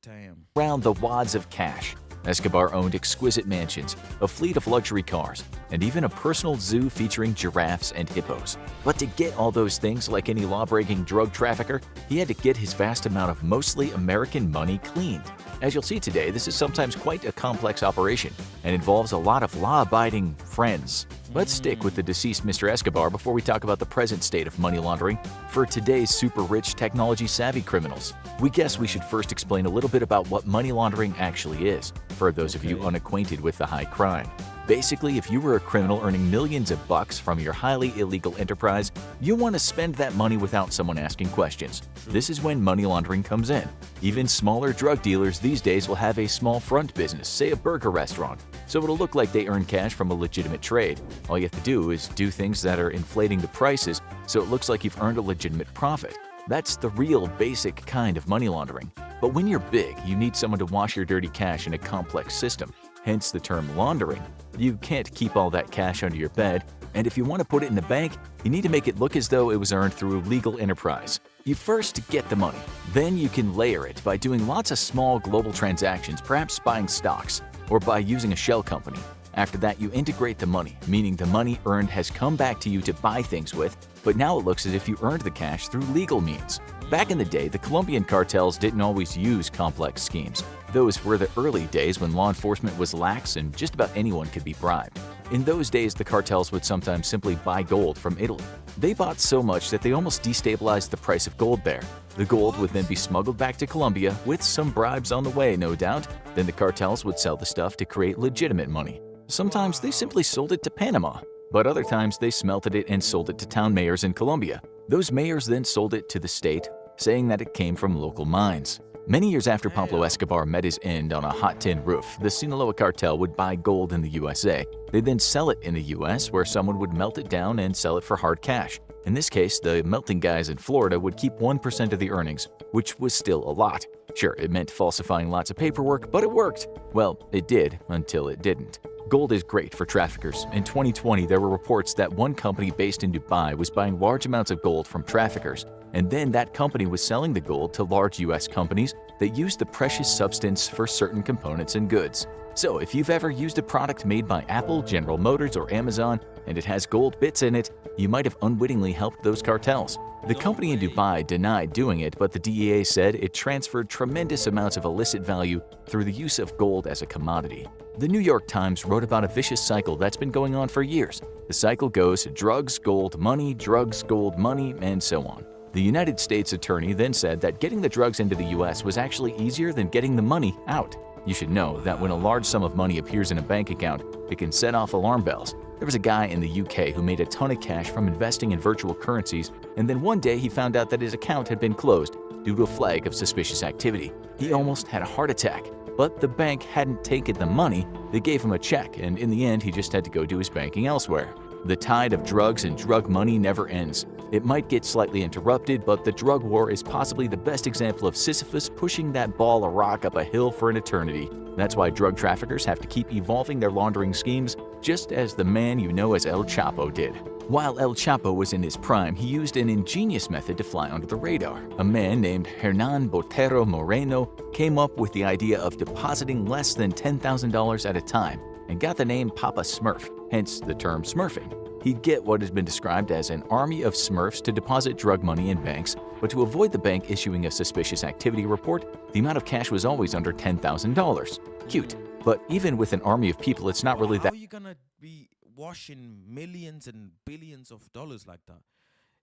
Damn. around the wads of cash. Escobar owned exquisite mansions, a fleet of luxury cars, and even a personal zoo featuring giraffes and hippos. But to get all those things, like any law-breaking drug trafficker, he had to get his vast amount of mostly American money cleaned. As you'll see today, this is sometimes quite a complex operation and involves a lot of law-abiding friends. Let's stick with the deceased Mr. Escobar before we talk about the present state of money laundering for today's super-rich, technology-savvy criminals. We guess we should first explain a little bit about what money laundering actually is, for those of you unacquainted with the high crime. Basically, if you were a criminal earning millions of bucks from your highly illegal enterprise, you want to spend that money without someone asking questions. This is when money laundering comes in. Even smaller drug dealers these days will have a small front business, say a burger restaurant, so it'll look like they earn cash from a legitimate trade. All you have to do is do things that are inflating the prices so it looks like you've earned a legitimate profit. That's the real basic kind of money laundering. But when you're big, you need someone to wash your dirty cash in a complex system, hence the term laundering. You can't keep all that cash under your bed, and if you want to put it in the bank, you need to make it look as though it was earned through legal enterprise. You first get the money, then you can layer it by doing lots of small global transactions, perhaps buying stocks, or by using a shell company. After that, you integrate the money, meaning the money earned has come back to you to buy things with, but now it looks as if you earned the cash through legal means. Back in the day, the Colombian cartels didn't always use complex schemes. Those were the early days when law enforcement was lax and just about anyone could be bribed. In those days, the cartels would sometimes simply buy gold from Italy. They bought so much that they almost destabilized the price of gold there. The gold would then be smuggled back to Colombia with some bribes on the way, no doubt. Then the cartels would sell the stuff to create legitimate money. Sometimes they simply sold it to Panama, but other times they smelted it and sold it to town mayors in Colombia. Those mayors then sold it to the state, saying that it came from local mines. Many years after Pablo Escobar met his end on a hot tin roof, the Sinaloa cartel would buy gold in the USA. They'd then sell it in the US, where someone would melt it down and sell it for hard cash. In this case, the melting guys in Florida would keep 1% of the earnings, which was still a lot. Sure, it meant falsifying lots of paperwork, but it worked. Well, it did until it didn't. Gold is great for traffickers. In 2020, there were reports that one company based in Dubai was buying large amounts of gold from traffickers, and then that company was selling the gold to large US companies that use the precious substance for certain components and goods. So if you've ever used a product made by Apple, General Motors, or Amazon, and it has gold bits in it, you might have unwittingly helped those cartels. The company in Dubai denied doing it, but the DEA said it transferred tremendous amounts of illicit value through the use of gold as a commodity. The New York Times wrote about a vicious cycle that's been going on for years. The cycle goes drugs, gold, money, and so on. The United States attorney then said that getting the drugs into the US was actually easier than getting the money out. You should know that when a large sum of money appears in a bank account, it can set off alarm bells. There was a guy in the UK who made a ton of cash from investing in virtual currencies, and then one day he found out that his account had been closed due to a flag of suspicious activity. He almost had a heart attack, but the bank hadn't taken the money. They gave him a check, and in the end he just had to go do his banking elsewhere. The tide of drugs and drug money never ends. It might get slightly interrupted, but the drug war is possibly the best example of Sisyphus pushing that ball of rock up a hill for an eternity. That's why drug traffickers have to keep evolving their laundering schemes, just as the man you know as El Chapo did. While El Chapo was in his prime, he used an ingenious method to fly under the radar. A man named Hernan Botero Moreno came up with the idea of depositing less than $10,000 at a time and got the name Papa Smurf, hence the term smurfing. He'd get what has been described as an army of smurfs to deposit drug money in banks, but to avoid the bank issuing a suspicious activity report, the amount of cash was always under $10,000. Cute, but even with an army of people, it's not really that. How are you gonna be washing millions and billions of dollars like that?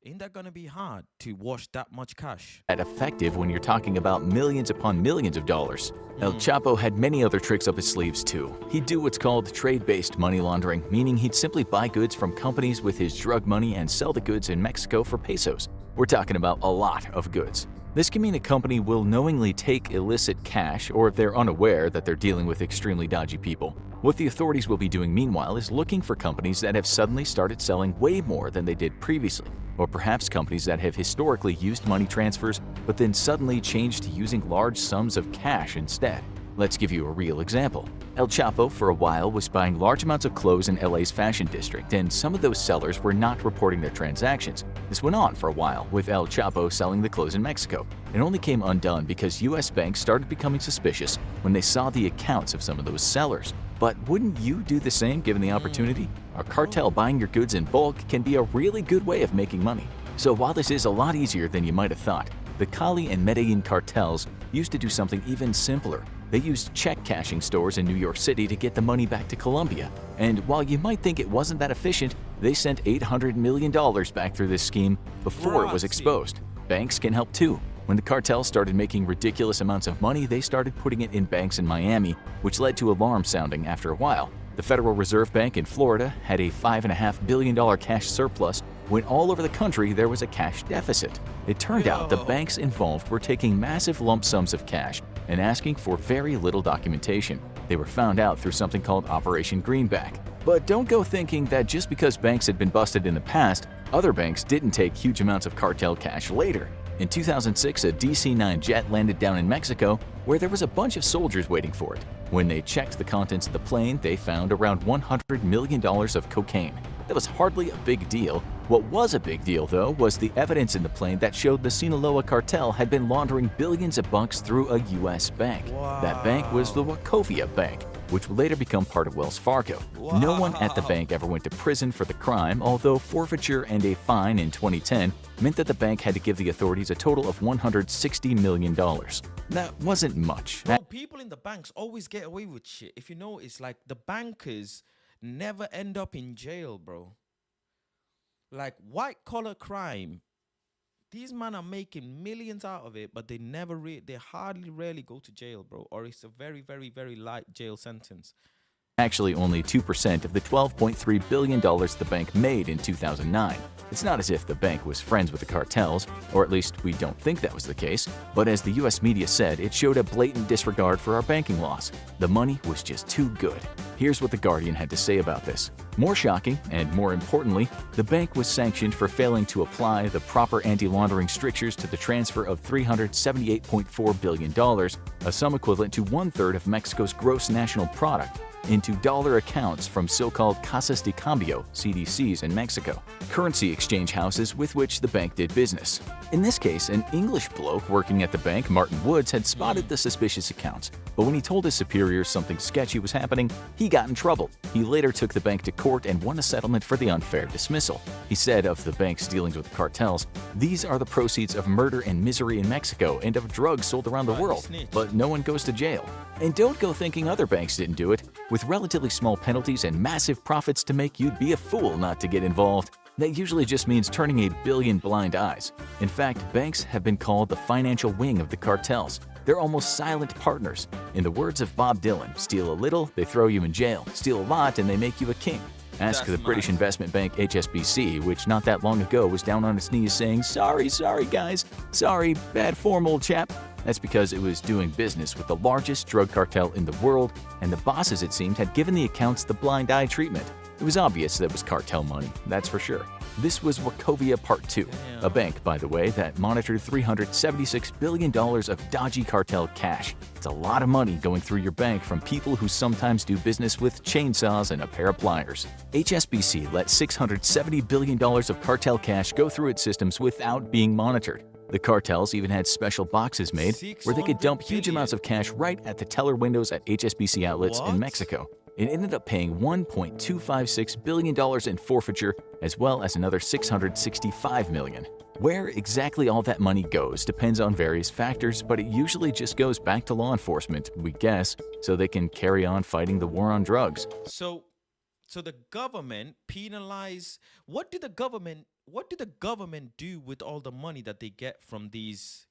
Ain't that gonna be hard to wash that much cash? Effective when you're talking about millions upon millions of dollars. El Chapo had many other tricks up his sleeves too. He'd do what's called trade-based money laundering, meaning he'd simply buy goods from companies with his drug money and sell the goods in Mexico for pesos. We're talking about a lot of goods. This can mean a company will knowingly take illicit cash, or if they're unaware that they're dealing with extremely dodgy people. What the authorities will be doing meanwhile is looking for companies that have suddenly started selling way more than they did previously, or perhaps companies that have historically used money transfers but then suddenly changed to using large sums of cash instead. Let's give you a real example. El Chapo for a while was buying large amounts of clothes in LA's fashion district, and some of those sellers were not reporting their transactions. This went on for a while, with El Chapo selling the clothes in Mexico. It only came undone because US banks started becoming suspicious when they saw the accounts of some of those sellers. But wouldn't you do the same given the opportunity? A cartel buying your goods in bulk can be a really good way of making money. So while this is a lot easier than you might have thought, the Cali and Medellin cartels used to do something even simpler. They used check cashing stores in New York City to get the money back to Colombia. And while you might think it wasn't that efficient, they sent $800 million back through this scheme before it was exposed. Banks can help too. When the cartel started making ridiculous amounts of money, they started putting it in banks in Miami, which led to alarm sounding after a while. The Federal Reserve Bank in Florida had a $5.5 billion cash surplus when all over the country there was a cash deficit. It turned out the banks involved were taking massive lump sums of cash and asking for very little documentation. They were found out through something called Operation Greenback. But don't go thinking that just because banks had been busted in the past, other banks didn't take huge amounts of cartel cash later. In 2006, a DC-9 jet landed down in Mexico where there was a bunch of soldiers waiting for it. When they checked the contents of the plane, they found around $100 million of cocaine. That was hardly a big deal. What was a big deal, though, was the evidence in the plane that showed the Sinaloa cartel had been laundering billions of bucks through a U.S. bank. That bank was the Wachovia Bank, which would later become part of Wells Fargo. No one at the bank ever went to prison for the crime, although forfeiture and a fine in 2010 meant that the bank had to give the authorities a total of $160 million. That wasn't much. Bro, people in the banks always get away with shit. If you know, it's like the bankers never end up in jail, bro. Like white-collar crime, these men are making millions out of it, but they hardly rarely go to jail, bro. Or it's a very, very, very light jail sentence. Actually, only 2% of the $12.3 billion the bank made in 2009. It's not as if the bank was friends with the cartels, or at least we don't think that was the case, but as the US media said, it showed a blatant disregard for our banking laws. The money was just too good. Here's what The Guardian had to say about this. More shocking, and more importantly, the bank was sanctioned for failing to apply the proper anti-laundering strictures to the transfer of $378.4 billion, a sum equivalent to one-third of Mexico's gross national product, into dollar accounts from so-called Casas de Cambio, CDCs in Mexico, currency exchange houses with which the bank did business. In this case, an English bloke working at the bank, Martin Woods, had spotted the suspicious accounts, but when he told his superiors something sketchy was happening, he got in trouble. He later took the bank to court and won a settlement for the unfair dismissal. He said of the bank's dealings with the cartels, "These are the proceeds of murder and misery in Mexico and of drugs sold around the world, but no one goes to jail." And don't go thinking other banks didn't do it. With relatively small penalties and massive profits to make, you'd be a fool not to get involved. That usually just means turning a billion blind eyes. In fact, banks have been called the financial wing of the cartels. They're almost silent partners. In the words of Bob Dylan, steal a little, they throw you in jail. Steal a lot, and they make you a king. Ask the British investment bank HSBC, which not that long ago was down on its knees saying, sorry guys, sorry, bad form, old chap." That's because it was doing business with the largest drug cartel in the world, and the bosses, it seemed, had given the accounts the blind eye treatment. It was obvious that it was cartel money, that's for sure. This was Wachovia Part 2, a bank, by the way, that monitored $376 billion of dodgy cartel cash. It's a lot of money going through your bank from people who sometimes do business with chainsaws and a pair of pliers. HSBC let $670 billion of cartel cash go through its systems without being monitored. The cartels even had special boxes made where they could dump huge amounts of cash right at the teller windows at HSBC outlets in Mexico. It ended up paying $1.256 billion in forfeiture, as well as another $665 million. Where exactly all that money goes depends on various factors, but it usually just goes back to law enforcement, we guess, so they can carry on fighting the war on drugs. So the government penalize. What did the government do with all the money that they get from these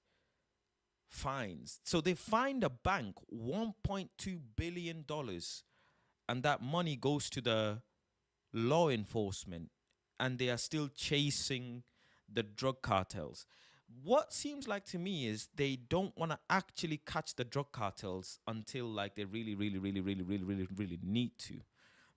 fines? So they fined a bank $1.2 billion, and that money goes to the law enforcement, and they are still chasing the drug cartels. What seems like to me is they don't want to actually catch the drug cartels until like they really need to,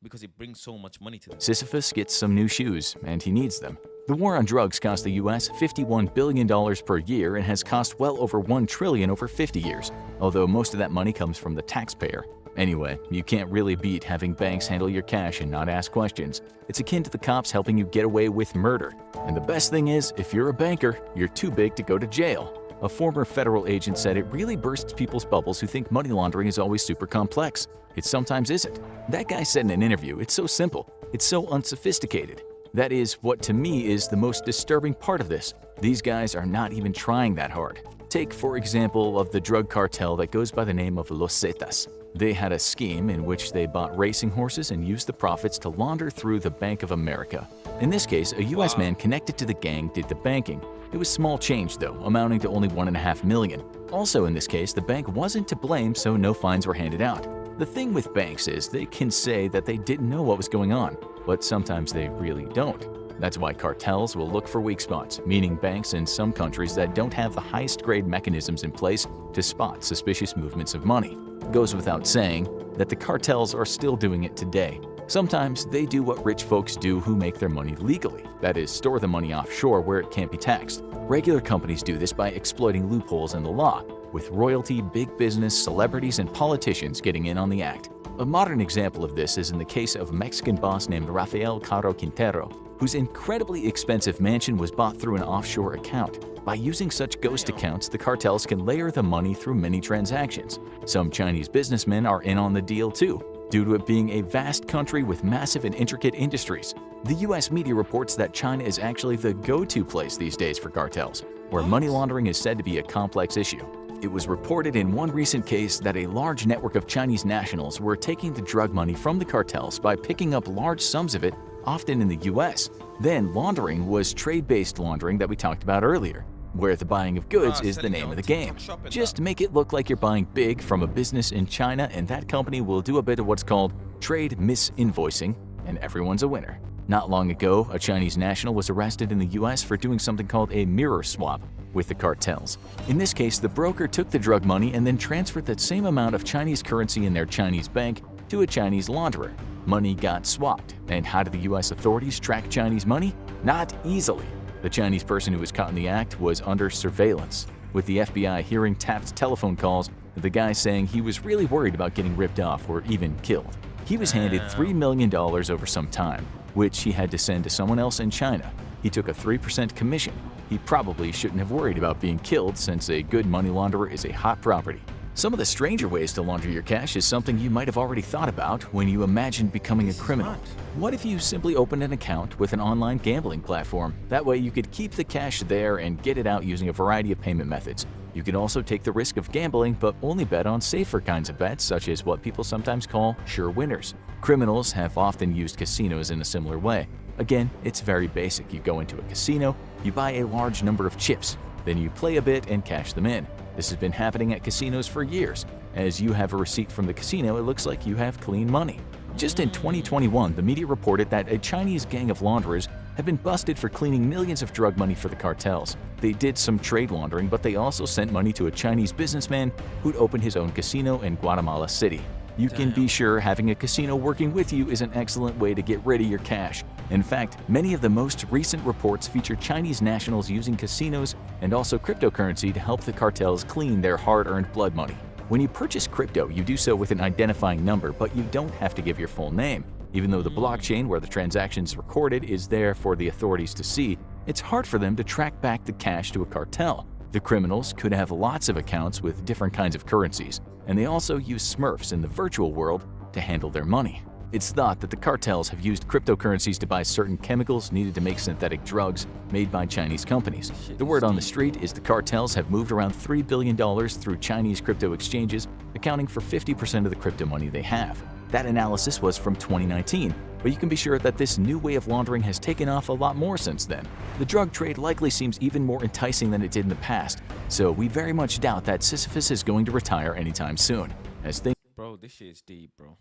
because it brings so much money to them. Sisyphus gets some new shoes, and he needs them. The war on drugs cost the U.S. $51 billion per year and has cost well over $1 trillion over 50 years, although most of that money comes from the taxpayer. Anyway, you can't really beat having banks handle your cash and not ask questions. It's akin to the cops helping you get away with murder. And the best thing is, if you're a banker, you're too big to go to jail. A former federal agent said it really bursts people's bubbles who think money laundering is always super complex. It sometimes isn't. That guy said in an interview, it's so simple. It's so unsophisticated. That is what to me is the most disturbing part of this. These guys are not even trying that hard. Take, for example, of the drug cartel that goes by the name of Los Zetas. They had a scheme in which they bought racing horses and used the profits to launder through the Bank of America. In this case, a U.S. man connected to the gang did the banking. It was small change though, amounting to only $1.5 million. Also in this case, the bank wasn't to blame, so no fines were handed out. The thing with banks is they can say that they didn't know what was going on, but sometimes they really don't. That's why cartels will look for weak spots, meaning banks in some countries that don't have the highest grade mechanisms in place to spot suspicious movements of money. It goes without saying that the cartels are still doing it today. Sometimes they do what rich folks do who make their money legally, that is, store the money offshore where it can't be taxed. Regular companies do this by exploiting loopholes in the law, with royalty, big business, celebrities, and politicians getting in on the act. A modern example of this is in the case of a Mexican boss named Rafael Caro Quintero, whose incredibly expensive mansion was bought through an offshore account. By using such ghost accounts, the cartels can layer the money through many transactions. Some Chinese businessmen are in on the deal too, due to it being a vast country with massive and intricate industries. The US media reports that China is actually the go-to place these days for cartels, where money laundering is said to be a complex issue. It was reported in one recent case that a large network of Chinese nationals were taking the drug money from the cartels by picking up large sums of it, often in the US. Then laundering was trade-based laundering that we talked about earlier, where the buying of goods is the name of the game. Just make it look like you're buying big from a business in China, and that company will do a bit of what's called trade misinvoicing, and everyone's a winner. Not long ago, a Chinese national was arrested in the US for doing something called a mirror swap with the cartels. In this case, the broker took the drug money and then transferred that same amount of Chinese currency in their Chinese bank to a Chinese launderer. Money got swapped. And how did the US authorities track Chinese money? Not easily. The Chinese person who was caught in the act was under surveillance, with the FBI hearing tapped telephone calls of the guy saying he was really worried about getting ripped off or even killed. He was handed $3 million over some time, which he had to send to someone else in China. He took a 3% commission. He probably shouldn't have worried about being killed, since a good money launderer is a hot property. Some of the stranger ways to launder your cash is something you might have already thought about when you imagined becoming a criminal. What if you simply opened an account with an online gambling platform? That way you could keep the cash there and get it out using a variety of payment methods. You could also take the risk of gambling, but only bet on safer kinds of bets, such as what people sometimes call sure winners. Criminals have often used casinos in a similar way. Again, it's very basic. You go into a casino, you buy a large number of chips, then you play a bit and cash them in. This has been happening at casinos for years. As you have a receipt from the casino, it looks like you have clean money. Just in 2021, the media reported that a Chinese gang of launderers had been busted for cleaning millions of drug money for the cartels. They did some trade laundering, but they also sent money to a Chinese businessman who'd opened his own casino in Guatemala City. You can be sure having a casino working with you is an excellent way to get rid of your cash. In fact, many of the most recent reports feature Chinese nationals using casinos and also cryptocurrency to help the cartels clean their hard-earned blood money. When you purchase crypto, you do so with an identifying number, but you don't have to give your full name. Even though the blockchain where the transaction is recorded is there for the authorities to see, it's hard for them to track back the cash to a cartel. The criminals could have lots of accounts with different kinds of currencies, and they also use Smurfs in the virtual world to handle their money. It's thought that the cartels have used cryptocurrencies to buy certain chemicals needed to make synthetic drugs made by Chinese companies. The word on the street is the cartels have moved around $3 billion through Chinese crypto exchanges, accounting for 50% of the crypto money they have. That analysis was from 2019, but you can be sure that this new way of laundering has taken off a lot more since then. The drug trade likely seems even more enticing than it did in the past, so we very much doubt that Sisyphus is going to retire anytime soon. As things Bro, this shit is deep, bro.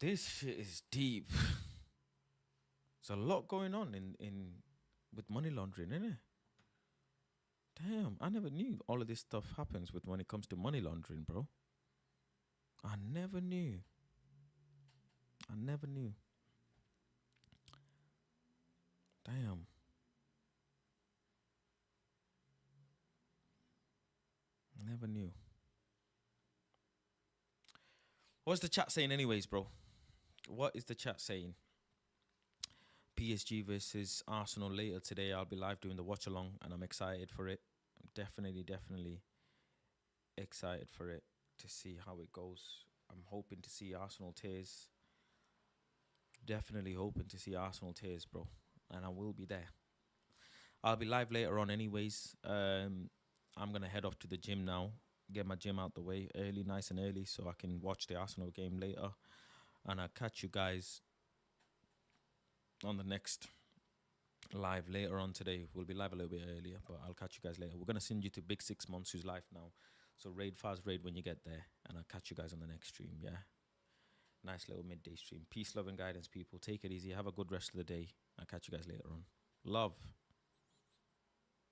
This shit is deep. There's a lot going on in with money laundering, isn't it? Damn, I never knew all of this stuff happens with when it comes to money laundering, bro. I never knew. I never knew. Damn. Never knew. What's the chat saying anyways, bro? What is the chat saying? PSG versus Arsenal later today. I'll be live doing the watch along and I'm excited for it. I'm definitely excited for it to see how it goes. I'm hoping to see Arsenal tears. Definitely hoping to see Arsenal tears, bro. And I will be there. I'll be live later on anyways. I'm going to head off to the gym now. Get my gym out the way early, nice and early, so I can watch the Arsenal game later. And I'll catch you guys on the next live later on today. We'll be live a little bit earlier, but I'll catch you guys later. We're going to send you to Big 6 Months who's live now. So raid Faz raid when you get there. And I'll catch you guys on the next stream, yeah? Nice little midday stream. Peace, love, and guidance, people. Take it easy. Have a good rest of the day. I'll catch you guys later on. Love.